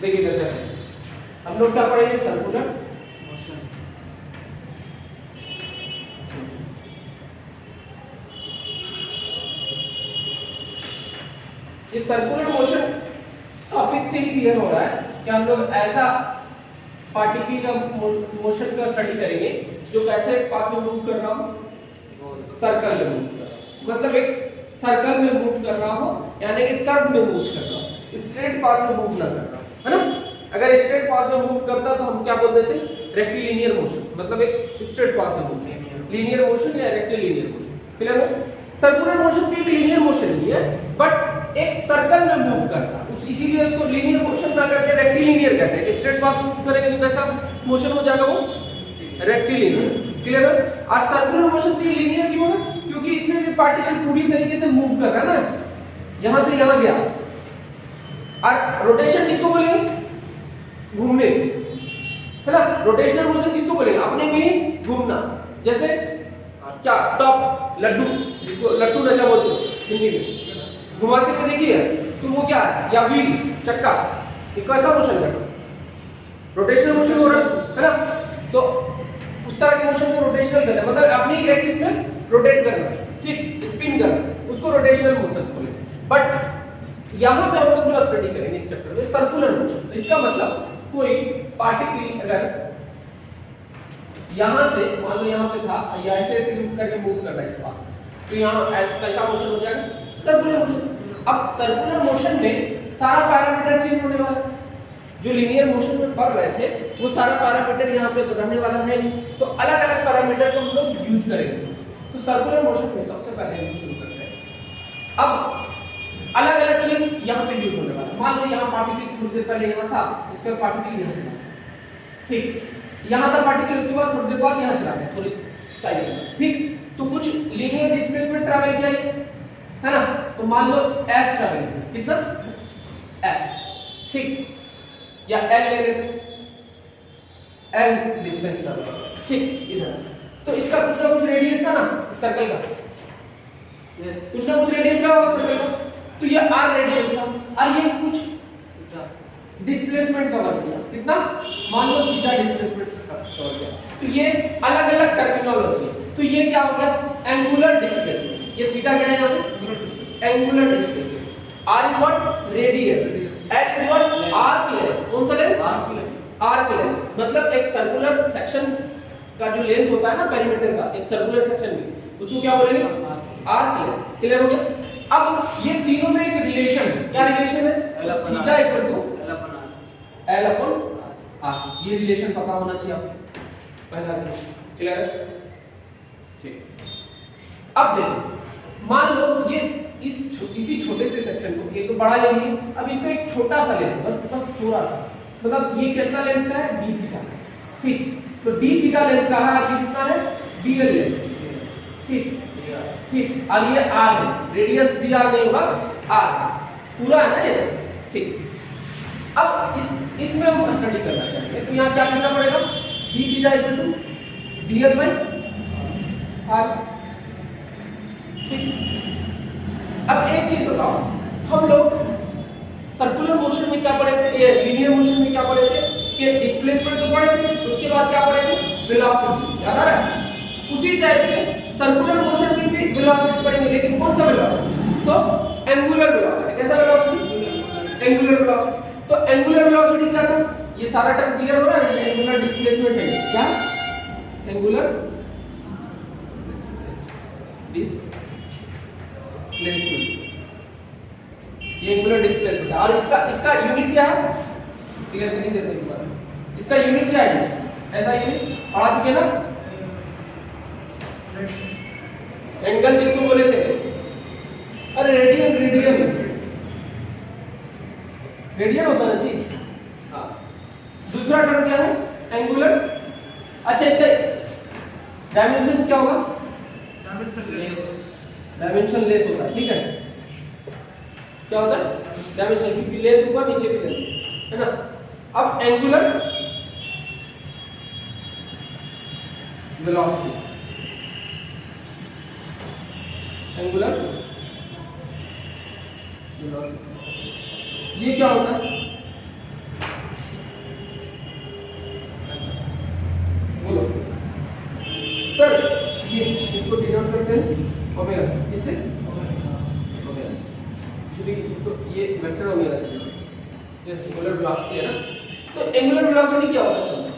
देखिए कैसे हैं। हम लोग क्या पढ़ेंगे? Circular motion. ये सर्कुलर मोशन टॉपिक से ही क्लियर हो रहा है कि हम लोग ऐसा पार्टिकल का मोशन का स्टडी करेंगे जो कैसे पाथ में मूव कर रहा हो, सर्कल में मूव कर रहा हो, मतलब एक सर्कल में मूव कर रहा हो, यानी कि कर्व में मूव कर रहा हो, स्ट्रेट पाथ में मूव ना कर रहा हो, है ना। अगर स्ट्रेट पाथ में मूव करता तो हम क्या बोल देते? रेक्टिलिनियर मोशन, मतलब एक स्ट्रेट पाथ में मूव, लीनियर मोशन या रेक्टिलिनियर मोशन। क्लियर हो? सर्कुलर मोशन भी एक लीनियर मोशन ही है, बट एक सर्कल में मूव करता है, इसीलिए उसको लीनियर मोशन ना करके रेक्टिलिनियर कहते हैं। स्ट्रेट पाथ मूव करेंगे तो कैसा मोशन हो जाएगा? वो रेक्टिलिनियर। क्लियर है? और सर्कुलर मोशन भी लीनियर क्यों है? क्योंकि इसमें भी पार्टिकल पूरी तरीके से मूव कर रहा है ना, यहां से यहां गया। और रोटेशन किसको बोलेंगे? घूमने, है ना। रोटेशनल मोशन किसको बोलेंगे? अपने में ही घूमना। जैसे क्या? टॉप लड्डू, जिसको लट्टू ना क्या बोलते हैं हिंदी में, घुमाते हुए देखिए तो वो क्या है? या व्हील, चक्का, ये कैसा मोशन है? रोटेशनल मोशन हो रहा है ना। तो उस तरह के मोशन को रोटेशनल कहते हैं, मतलब अपनी ही एक्सिस में रोटेट करना, ठीक, स्पिन करना, उसको रोटेशनल मोशन बोलेंगे। बट यहाँ पे हम लोग जो स्टडी करेंगे इस चैप्टर में सर्कुलर मोशन, तो इसका मतलब कोई पार्टिकल अगर यहां से मान लो यहां पे था, या ऐसे ऐसे करके मूव कर रहा है इस बार, तो यहां ऐसा मोशन हो जाएगा सर्कुलर मोशन। अब सर्कुलर मोशन में सारा पैरामीटर चेंज होने वाला है। जो लीनियर मोशन में पढ़ रहे थे वो सारा पैरामीटर यहाँ पे तो रहने वाला है नहीं, तो अलग अलग पैरामीटर को हम लोग यूज करेंगे। तो सर्कुलर मोशन में सबसे पहले हम शुरू करते हैं। अब अलग अलग चीज यहाँ पे यूज होने वाला है। मान लो यहाँ पार्टिकल थोड़ी देर पहले यहाँ था, उसके बाद पार्टिकल यहाँ चला, ठीक, यहाँ था पार्टिकल, उसके बाद थोड़ी देर बाद यहाँ चला गया, थोड़ी टाइम, ठीक। तो कुछ लीनियर डिस्प्लेसमेंट ट्रैवल किया है ना, तो मान लो s ट्रैवल किया, कितना? s, ठीक, या l ले लेते, l डिस्टेंस ट्रैवल, ठीक, इधर। तो इसका कुछ ना कुछ रेडियस था ना सर्कल का, यस, कुछ ना कुछ रेडियस था होगा सर्कल का, तो ये r रेडियस था, और ये कुछ डिस्प्लेसमेंट कवर किया, कितना? मान लो थीटा डिस्प्लेसमेंट कवर किया। तो ये अलग अलग टर्मिनोलॉजी है। तो ये क्या हो गया? Angular displacement. ये थीटा क्या है यहाँ पे? Angular displacement. r is what? Radius. l is what? Arc length. कौन सा लेंथ? Arc length. मतलब एक सर्कुलर सेक्शन का जो लेंथ होता है ना पेरीमीटर का, एक सर्कुलर सेक्शन में, उसको क्या बोलेंगे? Arc length. क्लियर हो गया? अब ये तीनों में एक रिलेशन है। क्या रिलेशन है? Theta equal to L upon R। ये रिलेशन पता होना चाहिए आपको, पहला रिलेशन। क्लियर है? ठीक। अब देखो, मान लो ये इसी छोटे से सेक्शन को, ये तो बड़ा ले लिए, अब इसको एक छोटा सा लेंथ, बस थोड़ा सा, मतलब ये कितना लेंथ का है? d थीटा, ठीक। तो d थीटा लेंथ का है, ये कितना है? dl लेंथ, ठीक, ठीक। और ये r है, रेडियस dr नहीं होगा, r पूरा है ना ये, ठीक। अब इसमें हम स्टडी करना चाहेंगे, तो यहाँ क्या करना पड़ेगा? d theta equal to dl by r, ठीक। अब एक चीज बताओ, हम लोग सर्कुलर मोशन में क्या पढ़े थे, ये लीनियर मोशन में क्या पढ़े थे कि डिस्प्लेसमेंट तो पढ़े थे, उसके बाद क्या पढ़े थे? वेलोसिटी। याद आ रहा है? उसी टाइप से सर्कुलर मोशन में भी वेलोसिटी पढ़ेंगे, लेकिन कौन सा वेलोसिटी? तो एंगुलर वेलोसिटी। कैसा वेलोसिटी? Angular velocity. तो एंगुलर वेलोसिटी क्या था? ये सारा टर्म क्लियर हो रहा है? ये एंगुलर डिस्प्लेसमेंट है। क्या? एंगुलर डिस्प्लेसमेंट, ये एंगुलर डिस्प्लेसमेंट है। और इसका यूनिट क्या है? क्लियर नहीं देते एक बार, इसका यूनिट क्या है? ऐसा यूनिट पढ़ा चुके ना, एंगल जिसको बोले थे, अरे रेडियन, रेडियन होता है ना जी, हाँ। दूसरा टर्म क्या है? एंगुलर। अच्छा, इसका डायमेंशंस क्या होगा? डायमेंशन लेस होता है, ठीक है। क्या होता है? डायमेंशन, क्योंकि लेंथ ऊपर नीचे भी लेंथ है ना। अब एंगुलर वेलोसिटी, एंगुलर वेलोसिटी, ये क्या होता है? एक्चुअली इसको ये वेक्टर ओमेगा से ये एंगुलर वेलोसिटी है ना, तो एंगुलर वेलोसिटी क्या होता है समझो,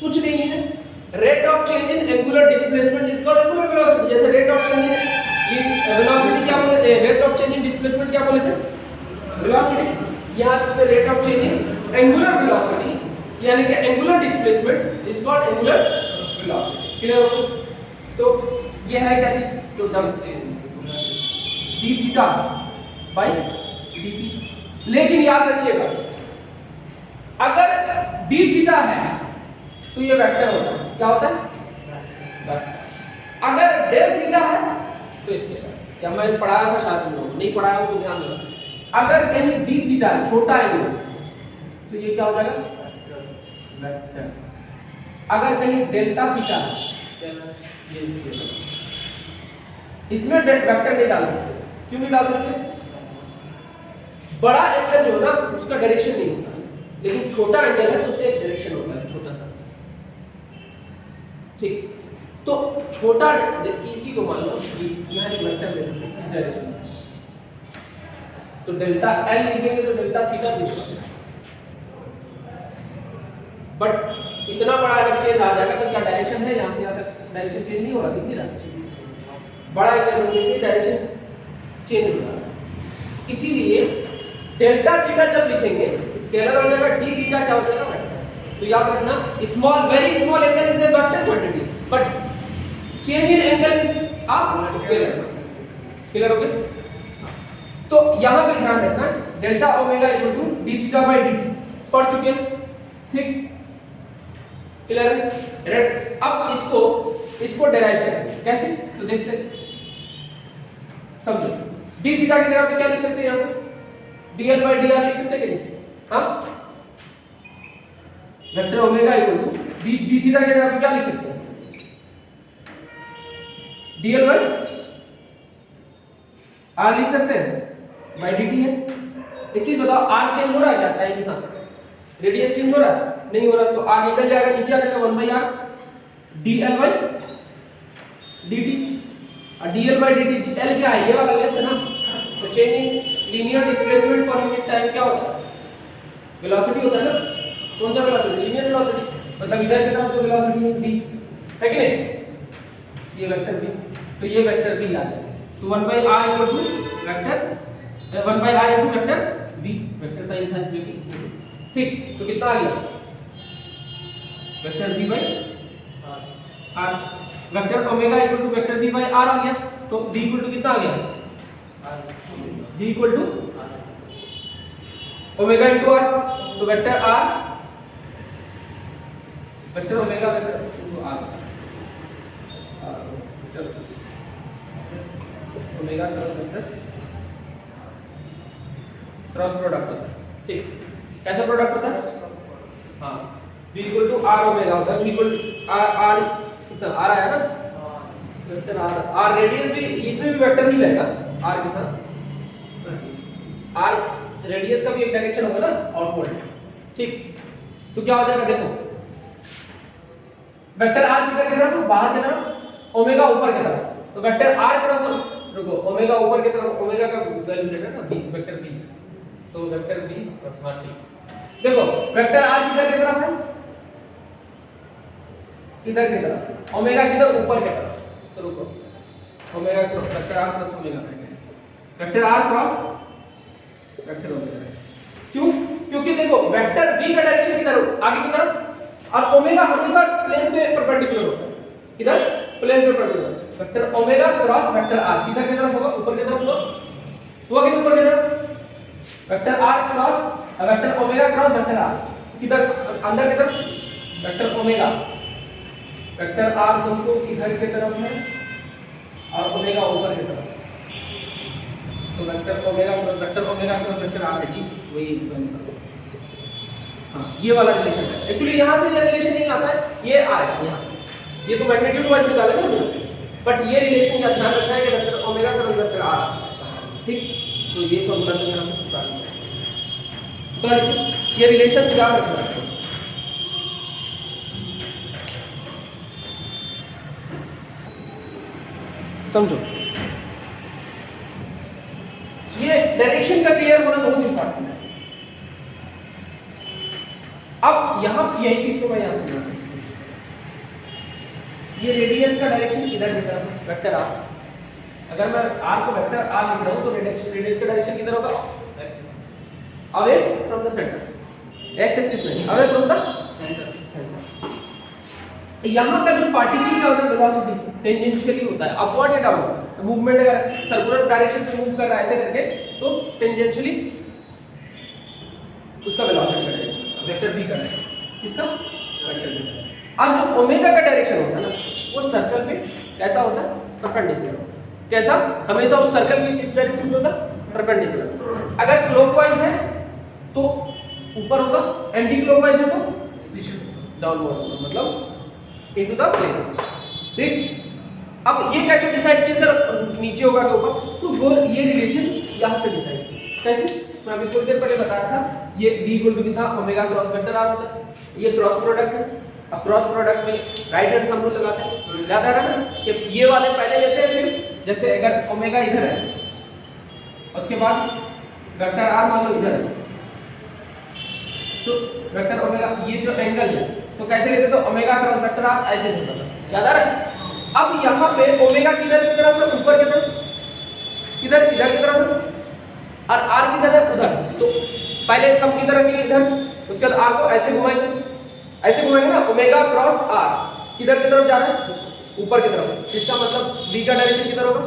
कुछ नहीं है, rate of change in angular displacement is called angular velocity. जैसे rate of change in velocity क्या बोलते हैं, rate of change in displacement क्या बोलते हैं, वेलोसिटी। यहाँ पे rate of change in angular velocity यानी कि angular displacement is called angular velocity. Clear हो? तो ये है क्या चीज, जो डम d थीटा बाय dt। लेकिन याद रखिएगा अगर d थीटा है तो ये वेक्टर होता है, क्या होता है, अगर डेल थीटा है तो इसके क्या मैं पढ़ाया था शायद तुम लोगों नहीं पढ़ाया हो तो ध्यान देना, अगर कहीं d थीटा छोटा एंगल तो ये क्या हो जाएगा, वेक्टर। अगर कहीं डेल्टा थीटा है ये स्केलर, इसमें वेक्टर नहीं डाल सकते। क्यों नहीं डाल सकते, बड़ा एंगल जो है ना उसका डायरेक्शन नहीं होता, लेकिन छोटा एंगल है तो उसका एक डायरेक्शन होता है छोटा सा, ठीक। तो छोटा इसी को मान लो यहाँ एक वेक्टर ले सकते हैं इस डायरेक्शन में, तो डेल्टा एल लिखेंगे तो डेल्टा थीटा लिखेंगे, बट इतना बड़ा अगर चेंज आ जाएगा तो क्या डायरेक्शन है यहाँ से यहाँ तक डायरेक्शन चेंज नहीं हो रहा, दिख नहीं रहा, बड़ा एंगल बनने से डायरेक्शन चेंज हो रहा है। इसीलिए डेल्टा थीटा जब लिखेंगे स्केलर हो जाएगा, डी थीटा क्या हो जाएगा, वेक्टर। तो याद रखना small very small angle is a vector quantity but change in angle is a scalar. Clear हो गया? तो यहां पे ध्यान रखना delta omega equal to D theta by dt पढ़ चुके हैं, ठीक। क्लियर है? अब इसको डेराइव करेंगे कैसे, तो देखते हैं, समझो। डी थीटा की जगह पे क्या लिख सकते हैं, यहाँ पे dl by dr लिख सकते हैं कि नहीं, हाँ। Vector omega equal to D theta की जगह पे क्या लिख सकते हैं, dl by r लिख सकते हैं, by dt है। एक चीज बताओ, r चेंज हो रहा है क्या टाइम के साथ, रेडियस चेंज हो रहा है, नहीं हो रहा, तो r निकल जाएगा, नीचे आ जाएगा 1/r dl by dt। और dl by dt l क्या है, ये वाला लेंथ है ना, तो change in linear displacement per unit time क्या होता है, वेलोसिटी होता है ना। कौन सा वेलोसिटी, लीनियर वेलोसिटी, मतलब इधर की तरफ जो वेलोसिटी है v है कि नहीं, ये वेक्टर v, तो ये वेक्टर v आ जाएगा। तो 1/r equal to vector 1/r into vector v, vector sine था इसमें भी, इसमें भी, ठीक। तो कितना आ गया, vector v by r, vector omega equal to vector v by r आ गया। तो v इक्वल टू कितना आ गया, v equal to omega into r, तो vector r vector omega vector into r omega vector cross product होता है, ठीक। कैसा प्रोडक्ट होता है, हाँ, v equal to r omega होता है, v इक्वल टू r कितना r आया ना, वेक्टर r रेडियस भी इसमें भी वेक्टर ही रहेगा r के साथ, r रेडियस का भी एक डायरेक्शन होगा ना आउटवर्ड, ठीक। तो क्या हो जाएगा, देखो वेक्टर r किधर की तरफ, बाहर की तरफ, ओमेगा ऊपर की तरफ, तो वेक्टर r क्रॉस, रुको, ओमेगा ऊपर की तरफ, ओमेगा का वैल्यू लेना ना v, वेक्टर v, तो वेक्टर v क्रॉस, हां ठीक। देखो वेक्टर r किधर की तरफ है, इधर की तरफ, ओमेगा किधर, ऊपर की तरफ, तो रुको, omega cross vector r cross omega, vector r cross vector omega. क्यों, क्योंकि देखो वेक्टर v का डायरेक्शन किधर, आगे की तरफ, और ओमेगा हमेशा प्लेन पे परपेंडिकुलर होता है, किधर, प्लेन पे perpendicular. Vector omega cross vector r किधर की तरफ होगा, ऊपर की तरफ होगा, हुआ कि ऊपर की तरफ, vector r cross vector omega cross vector r किधर, अंदर की तरफ, वेक्टर ओमेगा वेक्टर r तुमको इधर की तरफ है और ओमेगा ऊपर की तरफ, तो vector omega cross vector r है जी, वही बनेगा। हाँ, ये वाला रिलेशन है। एक्चुअली यहाँ से ये रिलेशन नहीं आता है, ये आएगा यहाँ, ये तो मैग्नीट्यूड वाइज निकाले ना हमने, बट ये रिलेशन या ध्यान रखना है कि vector omega cross vector r ऐसा है, ठीक। तो ये फॉर्मूला तो यहाँ से निकाल लिया, तो ये रिलेशंस याद रखना है। समझो, ये डायरेक्शन डायरेक्शन का क्लियर होना बहुत इंपॉर्टेंट है। अब यहां यही चीज को मैं यहां से लिखूं, ये रेडियस का डायरेक्शन किधर की तरफ, वेक्टर आर। अगर मैं आर को वेक्टर आर लिख रहा हूं तो रेडियस का डायरेक्शन किधर होगा, away from the centre, x axis नहीं, अवे फ्रॉम द सेंटर। यहां का जो पार्टिकल का वेलोसिटी टेंजेंशियली होता है, अपवर्ड या डाउनवर्ड मूवमेंट, अगर सर्कुलर डायरेक्शन से मूव कर रहा है ऐसे करके तो टेंजेंशियली उसका वेलोसिटी का डायरेक्शन वेक्टर v का डायरेक्शन, इसका वेक्टर v। और जो ओमेगा का डायरेक्शन होता है ना, वो सर्कल पे कैसा होता है, परपेंडिकुलर। कैसा, हमेशा उस सर्कल पे किस डायरेक्शन में होता है, परपेंडिकुलर। अगर क्लॉकवाइज है तो ऊपर होगा, एंटी क्लॉकवाइज है तो डाउनवर्ड होगा, मतलब इनटू द प्लेन। ठीक, अब ये कैसे डिसाइड किया सर, नीचे होगा कि ऊपर, तो वो ये रिलेशन यहां से डिसाइड किया। कैसे, मैं अभी थोड़ी देर पहले बताया था, ये v इक्वल टू कितना, ओमेगा क्रॉस वेक्टर r होता है। ये क्रॉस प्रोडक्ट है, अब क्रॉस प्रोडक्ट में राइट हैंड थंब रूल लगाते हैं, याद आ रहा है ना कि ये वाले पहले लेते हैं, फिर जैसे अगर ओमेगा इधर है, उसके बाद वेक्टर r मान लो इधर है, तो वेक्टर ओमेगा, ये जो एंगल है तो कैसे लेते, तो ओमेगा क्रॉस वेक्टर r ऐसे होता था, याद आ रहा है। अब यहाँ पे ओमेगा किधर की तरफ है, ऊपर की तरफ, किधर, इधर की तरफ है, और r किधर है, उधर। तो पहले हम किधर रखेंगे, इधर, उसके बाद r को ऐसे घुमाएंगे, ऐसे घुमाएंगे ना, ओमेगा क्रॉस r किधर की तरफ जा रहा है, ऊपर की तरफ। इसका मतलब v का डायरेक्शन किधर होगा,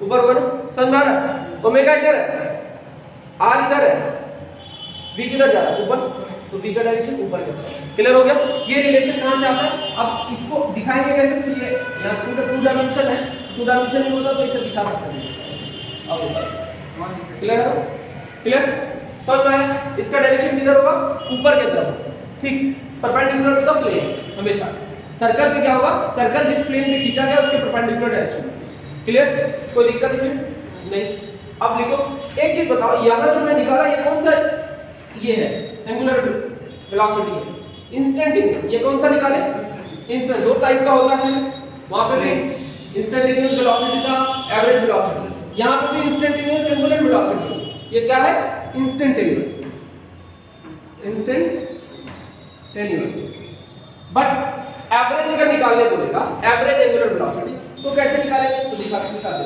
ऊपर होगा ना, समझ में आ रहा है। ओमेगा इधर है, r इधर है, v किधर जा रहा है, ऊपर, तो v का डायरेक्शन ऊपर की तरफ। क्लियर हो गया। ये रिलेशन कहां से आता है, अब इसको दिखाएंगे कैसे, तो ये यहां टू डायमेंशन है, टू डायमेंशन नहीं होता तो इसे दिखा सकते हैं। अब क्लियर है, क्लियर, समझ में आया। इसका डायरेक्शन किधर होगा, ऊपर की तरफ, ठीक, परपेंडिकुलर टू द प्लेन। हमेशा सर्कल पे क्या होगा, सर्कल जिस प्लेन पे खींचा गया उसके परपेंडिकुलर डायरेक्शन। क्लियर, कोई दिक्कत इसमें नहीं। अब लिखो, एक चीज बताओ, यहां जो मैं निकाला ये कौन सा, ये है एंगुलर वेलोसिटी, इंस्टेंटेनियस, ये कौन सा निकाले, इंस्टेंट। दो टाइप का होता है, वहां पे भी इंस्टेंटेनियस वेलोसिटी था, एवरेज वेलोसिटी, यहां पे भी इंस्टेंटेनियस एंगुलर वेलोसिटी। ये क्या है, इंस्टेंटेनियस, इंस्टेंटेनियस। बट एवरेज अगर निकालने बोलेगा, एवरेज एंगुलर वेलोसिटी, तो कैसे निकालेंगे, तो दिखा देता हूं,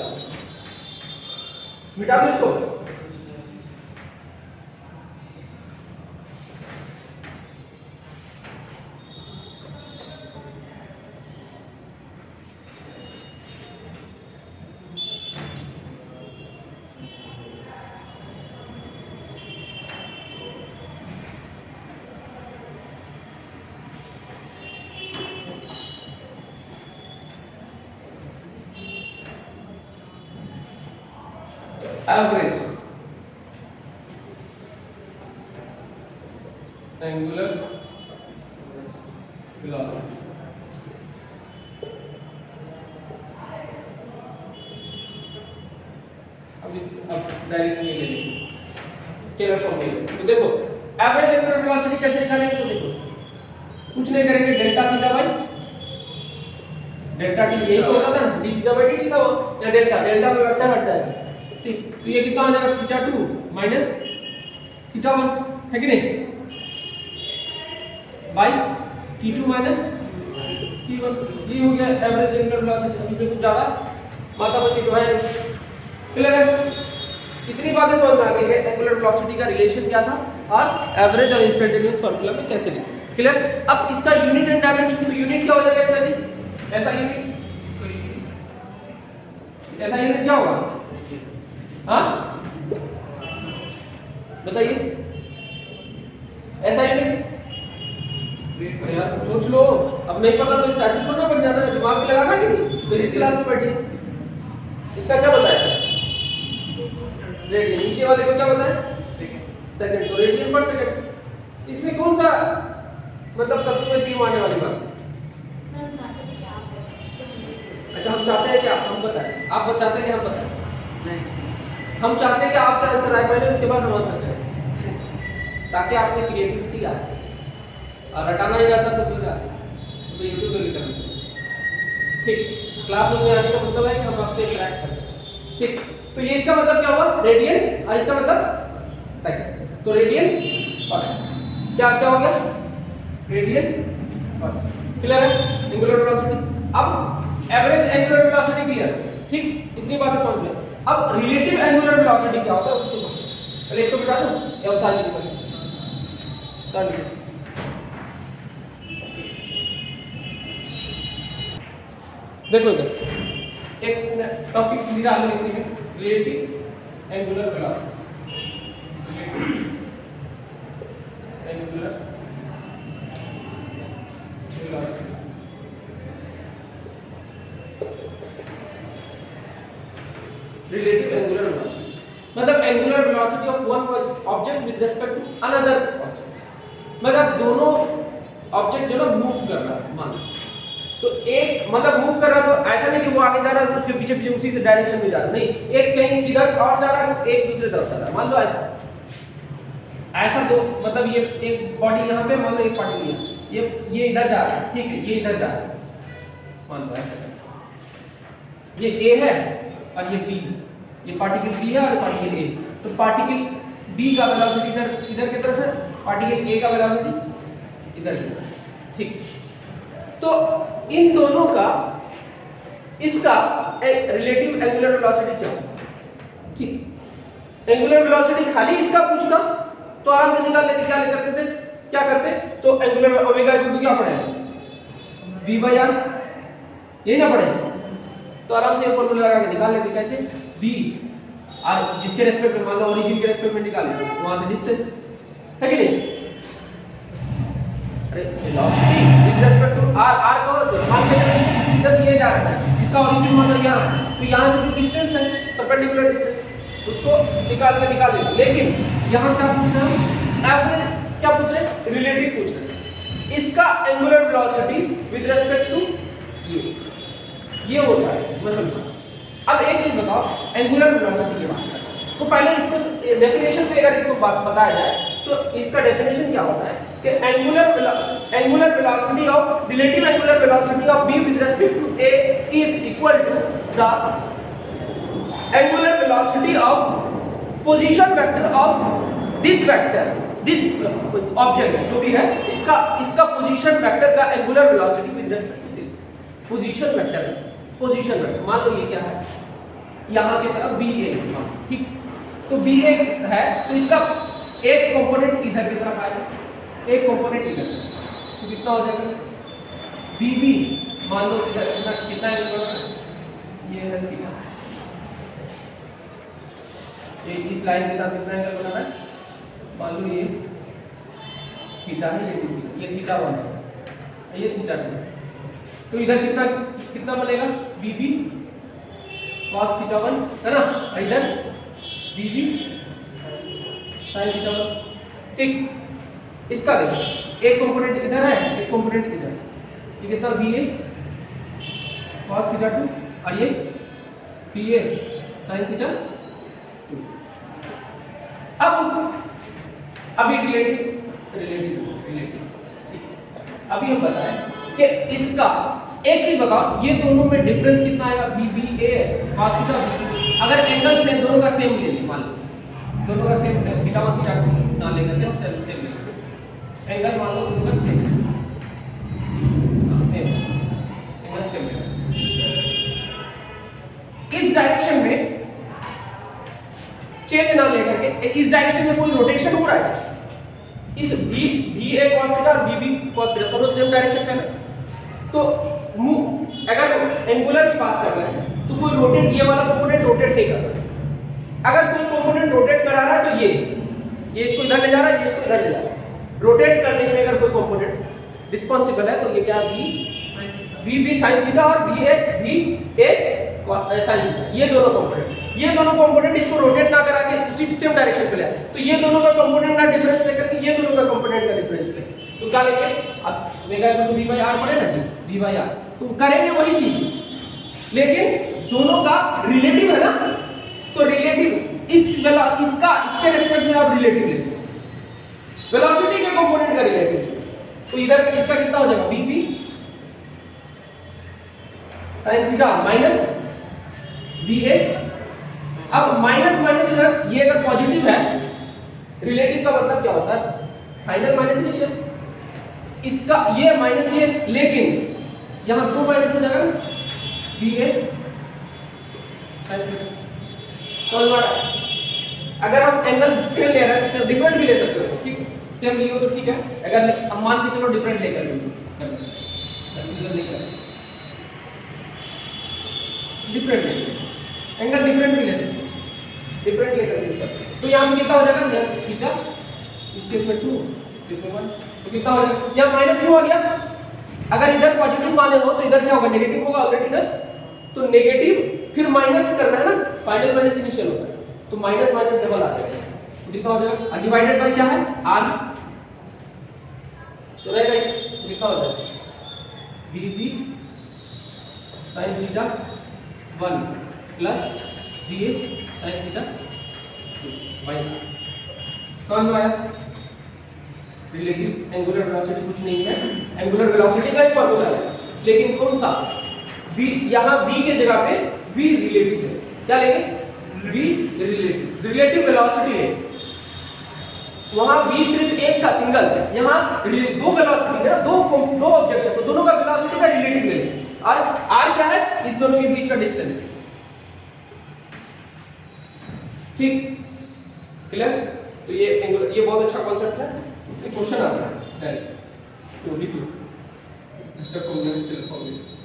मिटा दो इसको। एवरेज एंगुलर वेलोसिटी, अब डायरेक्ट ये ले लीजिए, स्केलर फॉर्म में। तो देखो एवरेज एंगुलर वेलोसिटी कैसे निकालेंगे, तो देखो कुछ नहीं करेंगे, delta theta by delta T, यही तो होता था ना, D theta by D theta, या डेल्टा, डेल्टा में वेक्टर हट जाएगा, ठीक। तो ये कितना हो जाएगा, थीटा 2 माइनस थीटा 1, है कि नहीं, बाई t2 माइनस t1। ये हो गया एवरेज एंगुलर वेलोसिटी। इसमें कुछ ज्यादा माथा पच्ची तो है नहीं। क्लियर है, इतनी बातें समझ में आ गई है एंगुलर वेलोसिटी का रिलेशन क्या था और एवरेज और इंस्टेंटेनियस फार्मूला में कैसे लिखें। क्लियर। अब इसका यूनिट एंड डायमेंशन, तो यूनिट क्या हो जाएगा इसका जी, ऐसा यूनिट, ऐसा यूनिट क्या होगा, हाँ बताइए, ऐसा यूनिट, यार सोच लो, अब नहीं पता तो स्टैचू थोड़ा बन जाता है, दिमाग में लगाना कि नहीं, फिजिक्स क्लास में बैठिए। इसका क्या बताया, रेडियन, नीचे वाले को क्या बताया, सेकंड, तो रेडियन पर सेकंड। इसमें कौन सा मतलब तत्व में तीन आने वाली बात है, अच्छा हम चाहते हैं कि हम बताएं, आप चाहते हैं कि हम बताएं, नहीं हम चाहते हैं कि आपसे आंसर आए पहले, उसके बाद हम आंसर करें, ताकि आप में क्रिएटिविटी आए। और रटाना ही रहता तो फिर तो यूट्यूब पे भी करना, ठीक। क्लासरूम में आने का मतलब है कि हम आपसे इंटरेक्ट कर सकें, ठीक। तो ये इसका मतलब क्या हुआ, रेडियन, और इसका मतलब तो रेडियन पर सेकंड। क्या क्या हो गया? रेडियन पर सेकंड। क्लियर है एंगुलर वेलोसिटी? अब एवरेज एंगुलर वेलोसिटी क्लियर, ठीक, इतनी बातें समझ में। अब रिलेटिव एंगुलर वेलोसिटी क्या होता है उसको समझो। पहले इसको बता दूं या बता लीजिए? बता लीजिए। देखो इधर एक टॉपिक निकाल लो इसी में, relative angular velocity. Angular velocity relative angular velocity मतलब angular velocity of one object with respect to another object, मतलब दोनों ऑब्जेक्ट जो ना मूव कर रहा है, मान तो एक मतलब मूव कर रहा है तो ऐसा नहीं कि वो आगे जा रहा है तो उसके पीछे पीछे उसी से डायरेक्शन में जा रहा है, नहीं, एक कहीं किधर और जा रहा है तो एक दूसरे तरफ जा रहा है। मान लो ऐसा दो मतलब ये एक बॉडी यहाँ पे, मान लो एक पार्टिकल यहाँ, ये इधर जा रहा है, ठीक है, ये इधर जा रहा है, मान लो ऐसा ये ए है और ये बी, ये पार्टिकल बी है और पार्टिकल ए, तो पार्टिकल बी का वेलोसिटी इधर की तरफ है, पार्टिकल ए का वेलोसिटी इधर की तरफ, ठीक। तो इन दोनों का इसका एक रिलेटिव एंगुलर वेलोसिटी क्या होगा, ठीक। एंगुलर वेलोसिटी खाली इसका पूछता तो आराम से निकाल लेते, क्या करते तो एंगुलर ओमेगा इक्वल टू क्या पड़ेगा, v बाई आर, यही ना पड़ेगा, तो आराम से ये फॉर्मूला लगा के निकाल लेते। कैसे? v r जिसके रेस्पेक्ट में, मान लो ओरिजिन के रेस्पेक्ट में निकाले तो वहां से डिस्टेंस है कि नहीं, अरे velocity with respect to r, r कौन से, मान लीजिए इधर ये जा रहा है, इसका ओरिजिन मान लो यहाँ है, तो यहाँ से जो डिस्टेंस है परपेंडिकुलर डिस्टेंस उसको निकाल देते। लेकिन यहाँ क्या पूछ रहे हैं, एवरेज क्या पूछ रहे हैं, रिलेटिव पूछ रहे हैं, इसका angular velocity with respect to ये होता है, मैं समझा। अब एक चीज बताओ, एंगुलर वेलोसिटी की बात करें तो पहले इसको डेफिनेशन पे अगर इसको बताया जाए तो इसका डेफिनेशन क्या होता है कि angular velocity of relative angular velocity of b with respect to a is equal to the angular velocity of position vector of this vector, this object जो भी है इसका पोजीशन वेक्टर का angular velocity with respect to this position vector मान लो ये क्या है, यहाँ की तरफ va, ठीक, तो va है तो इसका एक कंपोनेंट इधर की तरफ आएगा, एक कंपोनेंट इधर, तो कितना हो जाएगा vb, मान लो कितना ये है थीटा, ये इस लाइन के साथ कितना एंगल बना है, मान लो ये थीटा है, ये थीटा 1 है, ये थीटा 2, तो इधर कितना बनेगा bb cos थीटा 1 है ना, इधर bb sin थीटा 1, ठीक। इसका देखो एक कंपोनेंट इधर है, एक कंपोनेंट इधर, ये कितना va cos थीटा 2 और ये va sin थीटा 2। अभी रिलेटिव अभी हम बताएं कि इसका एक चीज बताओ, ये दोनों में डिफरेंस कितना आएगा, VBA cos थीटा v, अगर एंगल से दोनों का सेम ले लें, मान लो दोनों का सेम थीटा 1 थीटा 2 ना लेकर के हम सेम ले लेंगे, एंगल मान लो दोनों का सेम एंगल सेम है, इस डायरेक्शन में चेंज ना लेकर के इस डायरेक्शन में कोई रोटेशन हो रहा है, इस VA cos थीटा और VB cos थीटा दोनों सेम डायरेक्शन में है, तो अगर एंगुलर की बात कर रहे हैं तो कोई रोटेट, ये वाला कंपोनेंट रोटेट नहीं कर रहा, अगर कोई कंपोनेंट रोटेट करा रहा है तो ये इसको इधर ले जा रहा है, ये इसको इधर ले जा रहा है, रोटेट करने में अगर कोई कंपोनेंट रिस्पांसिबल है तो ये क्या VB sin थीटा और VA sin थीटा, ये दोनों कंपोनेंट इसको रोटेट ना करा के उसी सेम डायरेक्शन पे ले आए, तो ये दोनों का कंपोनेंट का डिफरेंस लेकर के ये दोनों का कंपोनेंट का डिफरेंस ले, तो क्या लेंगे, अब omega equal to v by r पड़े ना जी, v बाई आर, तो करेंगे वही चीज, लेकिन दोनों का रिलेटिव है ना, तो रिलेटिव इसके रेस्पेक्ट में आप रिलेटिव लेंगे, वेलोसिटी के कंपोनेंट का रिलेटिव, तो इधर इसका कितना हो जाएगा vb sin theta minus va, अब माइनस इधर ये अगर पॉजिटिव है रिलेटिव का मतलब क्या होता है? Final minus initial. इसका ये माइनस ये, लेकिन यहां 2 माइनस हो जाएगा ना, VA कौन बड़ा? अगर हम एंगल सेम ले रहे हैं तो डिफरेंट भी ले सकते हो, ठीक? सेम लियो तो ठीक है, अगर हम मान के चलो डिफरेंट लेकर डिफरेंट एंगल डिफरेंट भी ले सकते हो, डिफरेंट लेकर भी चल। तो यहाँ पे कितना हो जाएगा थीटा, इस केस में 2, इस केस में 1, तो कितना हो जाएगा? यहाँ माइनस क्यों आ गया? अगर इधर पॉजिटिव माने हो तो इधर क्या होगा? नेगेटिव होगा ऑलरेडी इधर, तो नेगेटिव फिर माइनस करना है ना, फाइनल माइनस इनिशियल होता है, तो माइनस माइनस डबल आ जाएगा, तो कितना हो जाएगा? डिवाइडेड बाय क्या है? r, तो रहेगा कितना हो जाएगा? VB sin theta 1 plus VA sin theta 2 by. समझ में आया? रिलेटिव एंगुलर वेलोसिटी कुछ नहीं है, एंगुलर वेलोसिटी का एक फार्मूला है, लेकिन कौन सा? v, यहां v के जगह पे v रिलेटिव है, क्या लेंगे? v रिलेटिव, रिलेटिव वेलोसिटी है। वहां v सिर्फ एक था सिंगल, यहां दो वेलोसिटी है, दो ऑब्जेक्ट है, तो दोनों का वेलोसिटी का रिलेटिव ले लेंगे। और r क्या है? इस दोनों के बीच का डिस्टेंस, ठीक? क्लियर? तो ये एंगुलर, ये बहुत अच्छा कांसेप्ट है, इससे क्वेश्चन आता है डायरेक्ट, तो लिख लो वेक्टर फॉर्मूला स्केलर फॉर्मूला।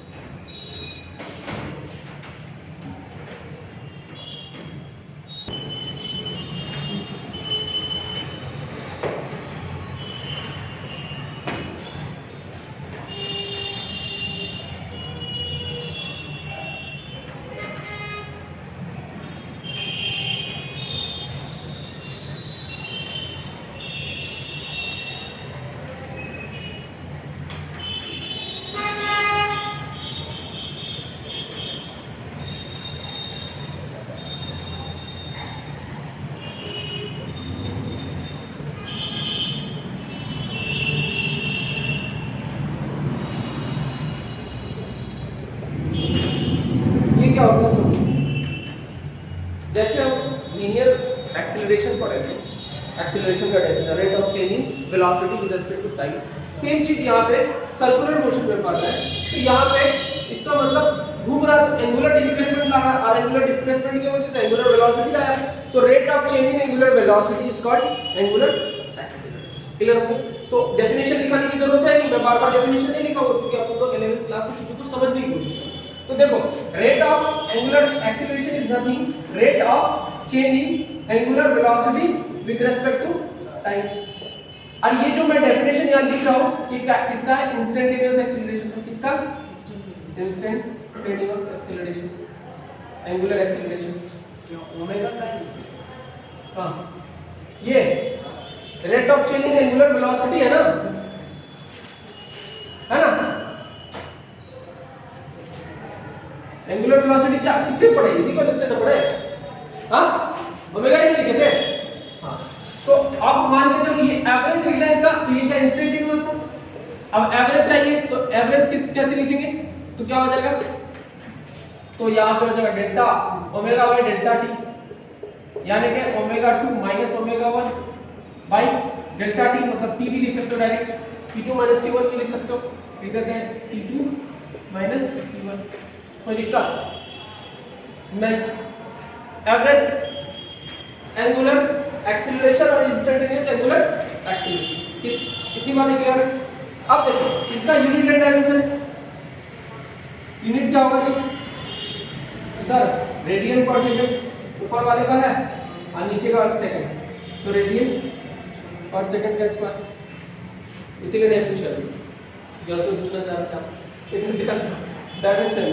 क्या होता है समझो, जैसे हम लीनियर एक्सीलरेशन पढ़े थे, एक्सीलरेशन का definition rate of change in velocity with respect to time, same चीज यहाँ पे सर्कुलर मोशन में पढ़ रहा है, तो यहाँ पे इसका मतलब घूम रहा है, एंगुलर डिस्प्लेसमेंट ला रहा है, और एंगुलर डिस्प्लेसमेंट की वजह से एंगुलर वेलोसिटी आया, तो rate of change in angular velocity is called angular acceleration. Clear हो? तो डेफिनेशन लिखने की जरूरत है नहीं, मैं बार-बार डेफिनेशन नहीं लिखाऊंगा क्योंकि आप लोग 11th क्लास में चुके, तो समझने की कोशिश करो। तो देखो, rate of angular acceleration is nothing rate of change in angular velocity with respect to time. और ये जो मैं डेफिनेशन यहां लिख रहा हूं, ये किसका है? इंस्टेंटेनियस एक्सीलरेशन का। किसका? Instantaneous acceleration, angular acceleration omega का। हां, ये rate of change in angular velocity है ना, है ना? एंगुलर वेलोसिटी क्या किससे पढ़े? इसी को से तो पढ़े, हां? ओमेगा ही नहीं लिखे थे, हां। तो अब मान के चलो ये एवरेज लिखना है इसका, तो ये क्या इंस्टेंटेनियस था। अब एवरेज चाहिए, तो एवरेज कैसे लिखेंगे? तो क्या हो जाएगा? तो यहां पे हो जाएगा delta omega by delta T, यानी कि omega 2 minus omega 1 by delta T, मतलब टी भी लिख सकते हो डायरेक्ट, t2 माइनस t1 भी लिख सकते हो, लिख देते हैं t2 माइनस t1। कोई दिक्कत नहीं? एवरेज एंगुलर एक्सीलरेशन और इंस्टेंटेनियस एंगुलर एक्सीलरेशन, कितनी बातें क्लियर है? अब देखो, इसका यूनिट एंड डायमेंशन, यूनिट क्या होगा जी? सर रेडियन पर सेकंड, ऊपर वाले का है और नीचे का सेकंड, तो रेडियन पर सेकंड का स्क्वायर, इसीलिए नहीं पूछा, जो से पूछना चाह रहा था इधर डायमेंशन,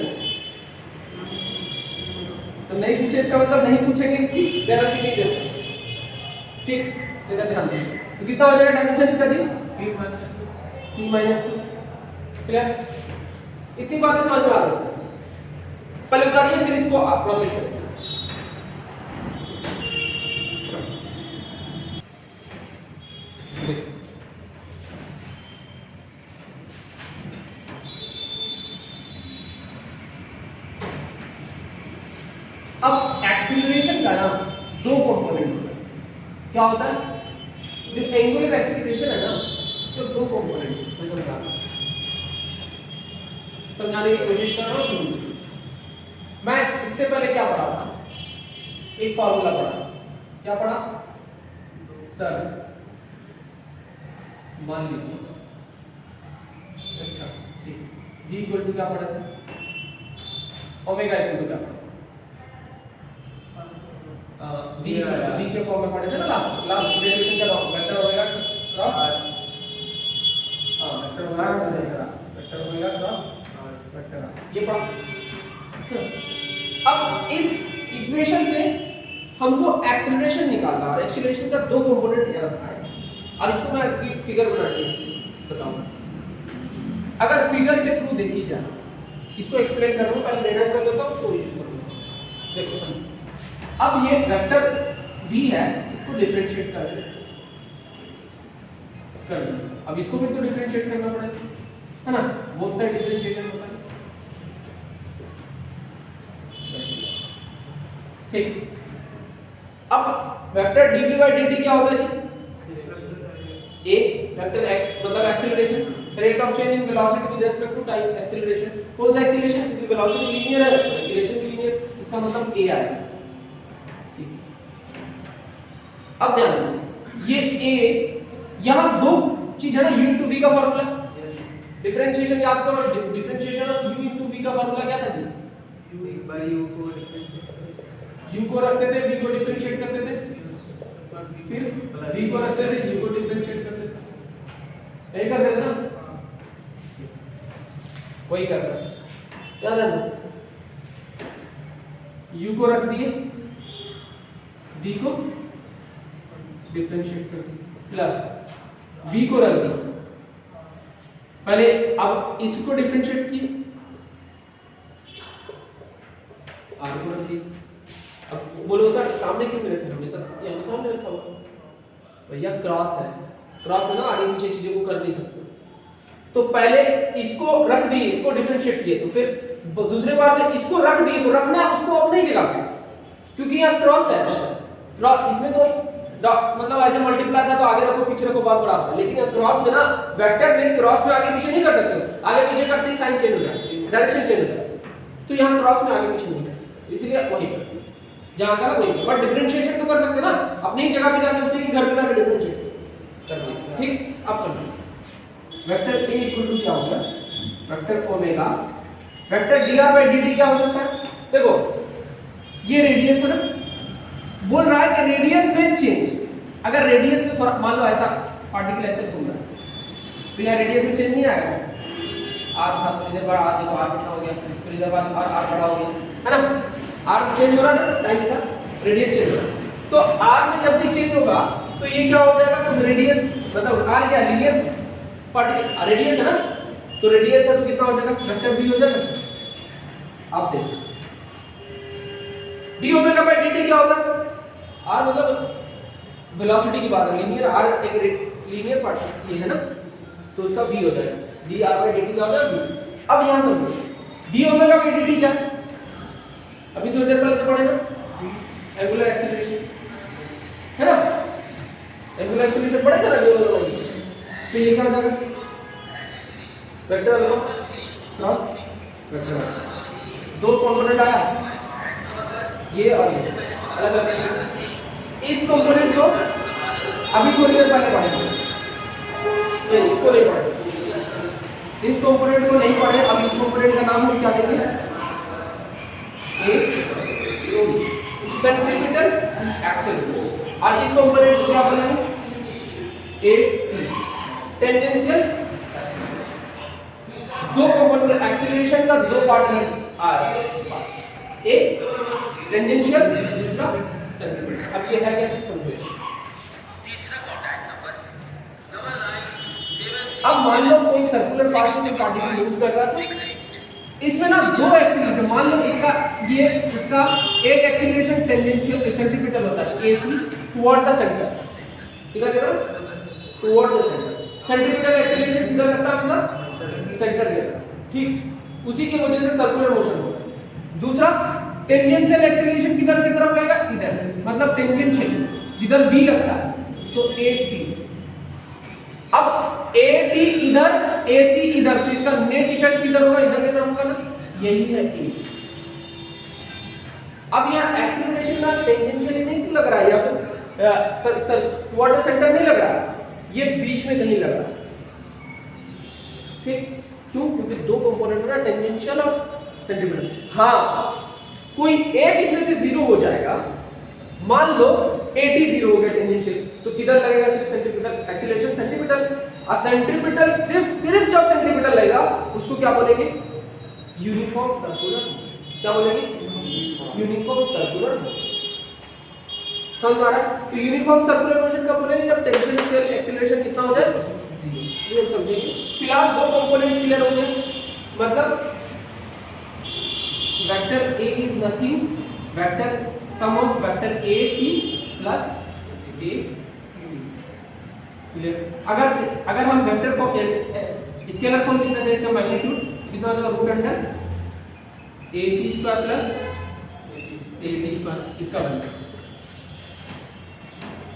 तो नहीं पूछे इसका मतलब नहीं पूछेंगे, इसकी गारंटी नहीं देते, ठीक? इसका ध्यान दें। तो कितना हो जाएगा डायमेंशन इसका जी? p-2। क्लियर? इतनी बातें समझ में आ गई सर? पहले उतारिए फिर इसको आप प्रोसेस करें। अब एक्सीलरेशन का ना दो कंपोनेंट होता है, क्या होता है? जो एंगुलर एक्सीलरेशन है ना, तो दो कंपोनेंट मैं समझाने की कोशिश कर रहा हूँ। सुनिए, मैं इससे पहले क्या पढ़ा था, एक फार्मूला पढ़ा। क्या पढ़ा सर? मान लीजिए, अच्छा ठीक, v इक्वल टू क्या पढ़ा था? ओमेगा इक्वल टू क्या पढ़ा? v के फॉर्म में पढ़े थे ना लास्ट डेरिवेशन क्या था? Vector omega cross vector omega cross vector, ये पढ़ा। अब इस इक्वेशन से हमको एक्सेलरेशन निकालना है और एक्सेलरेशन का दो कंपोनेंट याद रखना है। अब इसको मैं एक फिगर बना के बताऊंगा। अगर फिगर के थ्रू देखी जाए, इसको एक्सप्लेन कर दूं, पहले लेना कर देता हूं, उसको यूज करूंगा। देखो समझो, अब ये वेक्टर v है, इसको डिफरेंशिएट कर दे अब इसको भी तो डिफरेंशिएट करना पड़ेगा, है ना? बोथ साइड डिफरेंशिएशन होता है, ठीक। अब वेक्टर dv by dt क्या होता है जी? a वेक्टर मतलब acceleration, rate of change in velocity with respect to time, acceleration. कौन सा एक्सीलरेशन? क्योंकि वेलोसिटी लीनियर है, एक्सीलरेशन भी लीनियर, इसका मतलब a आएगा, ठीक। अब ध्यान दीजिए, ये a, यहां दो चीज है ना, u into v का फार्मूला, डिफरेंशिएशन याद करो, differentiation of u into v का फार्मूला क्या था जी? u एक बार u को डिफरेंशिएट, u को रखते थे, v को डिफरेंशिएट करते थे, फिर v को रखते थे, u को डिफरेंशिएट करते थे, यही करते थे ना, वही कर रहे हैं। क्या करना, u को रख दिए, v को डिफरेंशिएट कर दिए, प्लस v को रख दिए, पहले अब इसको डिफरेंशिएट किए, r को रख दिए। अब बोलो सर सामने क्यों नहीं रखे हमने? सर ये सामने रखा हुआ भैया, क्रॉस है, क्रॉस में ना आगे पीछे चीजों को कर नहीं सकते, तो पहले इसको रख दिए, इसको डिफरेंशिएट किए, तो फिर दूसरे बार में इसको रख दिए, तो रखना है उसको अपनी जगह पे, क्योंकि यहाँ क्रॉस है, क्रॉस इसमें तो मतलब ऐसे मल्टीप्लाई था तो आगे रखो पीछे रखो बात बराबर, लेकिन क्रॉस में ना वेक्टर में क्रॉस में आगे पीछे नहीं कर सकते, आगे पीछे करते ही साइन चेंज हो जाता है, डायरेक्शन चेंज हो जाता है, तो यहाँ क्रॉस में आगे पीछे नहीं कर सकते, इसलिए वही पर जहां का वही, बट डिफरेंशिएशन तो कर सकते ना, अपनी ही जगह पे जाके उसी के घर पे जाके डिफरेंशिएट कर दिया, ठीक। अब समझो, वेक्टर a इक्वल टू क्या हो गया? Vector omega, vector dr by dt क्या हो सकता है? देखो ये रेडियस था ना, बोल रहा है कि रेडियस में चेंज, अगर रेडियस में थोड़ा मान लो ऐसा पार्टिकल ऐसे घूम रहा है, तो यहाँ रेडियस में चेंज नहीं आएगा, r था तो इधर बड़ा, देखो r छोटा हो गया, फिर इधर बाद r बड़ा हो गया, है ना? r चेंज हो रहा है ना टाइम के साथ, रेडियस चेंज हो रहा है, तो r में जब भी चेंज होगा तो ये क्या हो जाएगा? तो रेडियस मतलब r क्या लीनियर पार्टिकल, रेडियस है ना, तो रेडियस है तो कितना हो जाएगा? वेक्टर v हो जाएगा। आप देखो d ओमेगा बाय dt क्या होगा? r मतलब वेलोसिटी की बात है, लीनियर r एक लीनियर पार्टिकल ये है ना, तो उसका v हो जाएगा, dr बाय dt का हो जाएगा v। अब यहां समझो, d ओमेगा बाय dt क्या? अभी थोड़ी देर पहले तो पढ़े ना, एंगुलर एक्सीलरेशन है ना, एंगुलर एक्सीलरेशन पढ़े थे ना d ओमेगा बाय dt, तो ये क्या हो जाएगा? Vector alpha cross vector alpha, दो कंपोनेंट आया, ये और ये अलग अलग चीज। इस कंपोनेंट को अभी थोड़ी देर पहले पढ़ेंगे, ये इसको नहीं पढ़े, इस कंपोनेंट को नहीं पढ़े, अब इस कंपोनेंट का नाम हम क्या देंगे? ए सेंट्रीपिटल एक्सेलरेशन, और इस कंपोनेंट को क्या बोलेंगे? ए टेंजेंशियल। दो कंपोनेंट एक्सीलरेशन का दो पार्ट में आ रहा है, एक टेंजेंशियल दूसरा सेंट्रीपिटल। अब ये है क्या चीज समझो। अब मान लो कोई सर्कुलर पार्टिकल मूव कर रहा था, इसमें ना दो एक्सीलरेशन, मान लो इसका ये इसका एक एक्सीलरेशन टेंजेंशियल सेंट्रीपिटल होता है AC टुवर्ड द सेंटर, किधर किधर? Toward the centre. Centripetal acceleration किधर लगता है हमेशा? सेंटर के तरफ, ठीक। उसी की वजह से सर्कुलर मोशन होता है। दूसरा टेंजेंशियल एक्सीलरेशन किधर की तरफ लगेगा? इधर, मतलब टेंजेंशियल जिधर V लगता है तो 8t। अब AT इधर AC इधर, तो इसका नेट इफेक्ट किधर होगा? इधर की तरफ होगा ना, यही है A। अब यहाँ एक्सीलरेशन ना टेंजेंशियली नहीं लग रहा है, या फिर टुवर्ड सेंटर नहीं लग रहा, ये बीच में कहीं लग रहा है। ठीक, क्यों? क्योंकि दो कंपोनेंट है ना, टेंजेंशियल और सेंटीमीटर। हाँ, कोई एक इसमें से जीरो हो जाएगा, मान लो 80 जीरो हो गया टेंजेंशियल, तो किधर लगेगा? सिर्फ सेंटीमीटर, एक्सीलरेशन सेंटीमीटर। और सेंटीमीटर सिर्फ जब सेंटीमीटर लगेगा उसको क्या बोलेंगे? Uniform circular motion. क्या बोलेंगे? Uniform circular motion. समझ में आ रहा है? तो यूनिफॉर्म सर्कुलर मोशन कब बोलेंगे? जब टेंजेंशियल एक्सीलरेशन कितना हो जाए? जीरो। ये समझेंगे। फिलहाल दो कंपोनेंट क्लियर हो गए, मतलब vector A is nothing, vector sum of vector AC plus A। Clear? अगर हम वेक्टर फॉर्म स्केलर फॉर्म लिखना चाहे, इसका मैग्नीट्यूड कितना हो जाएगा? Root under AC square plus AT square,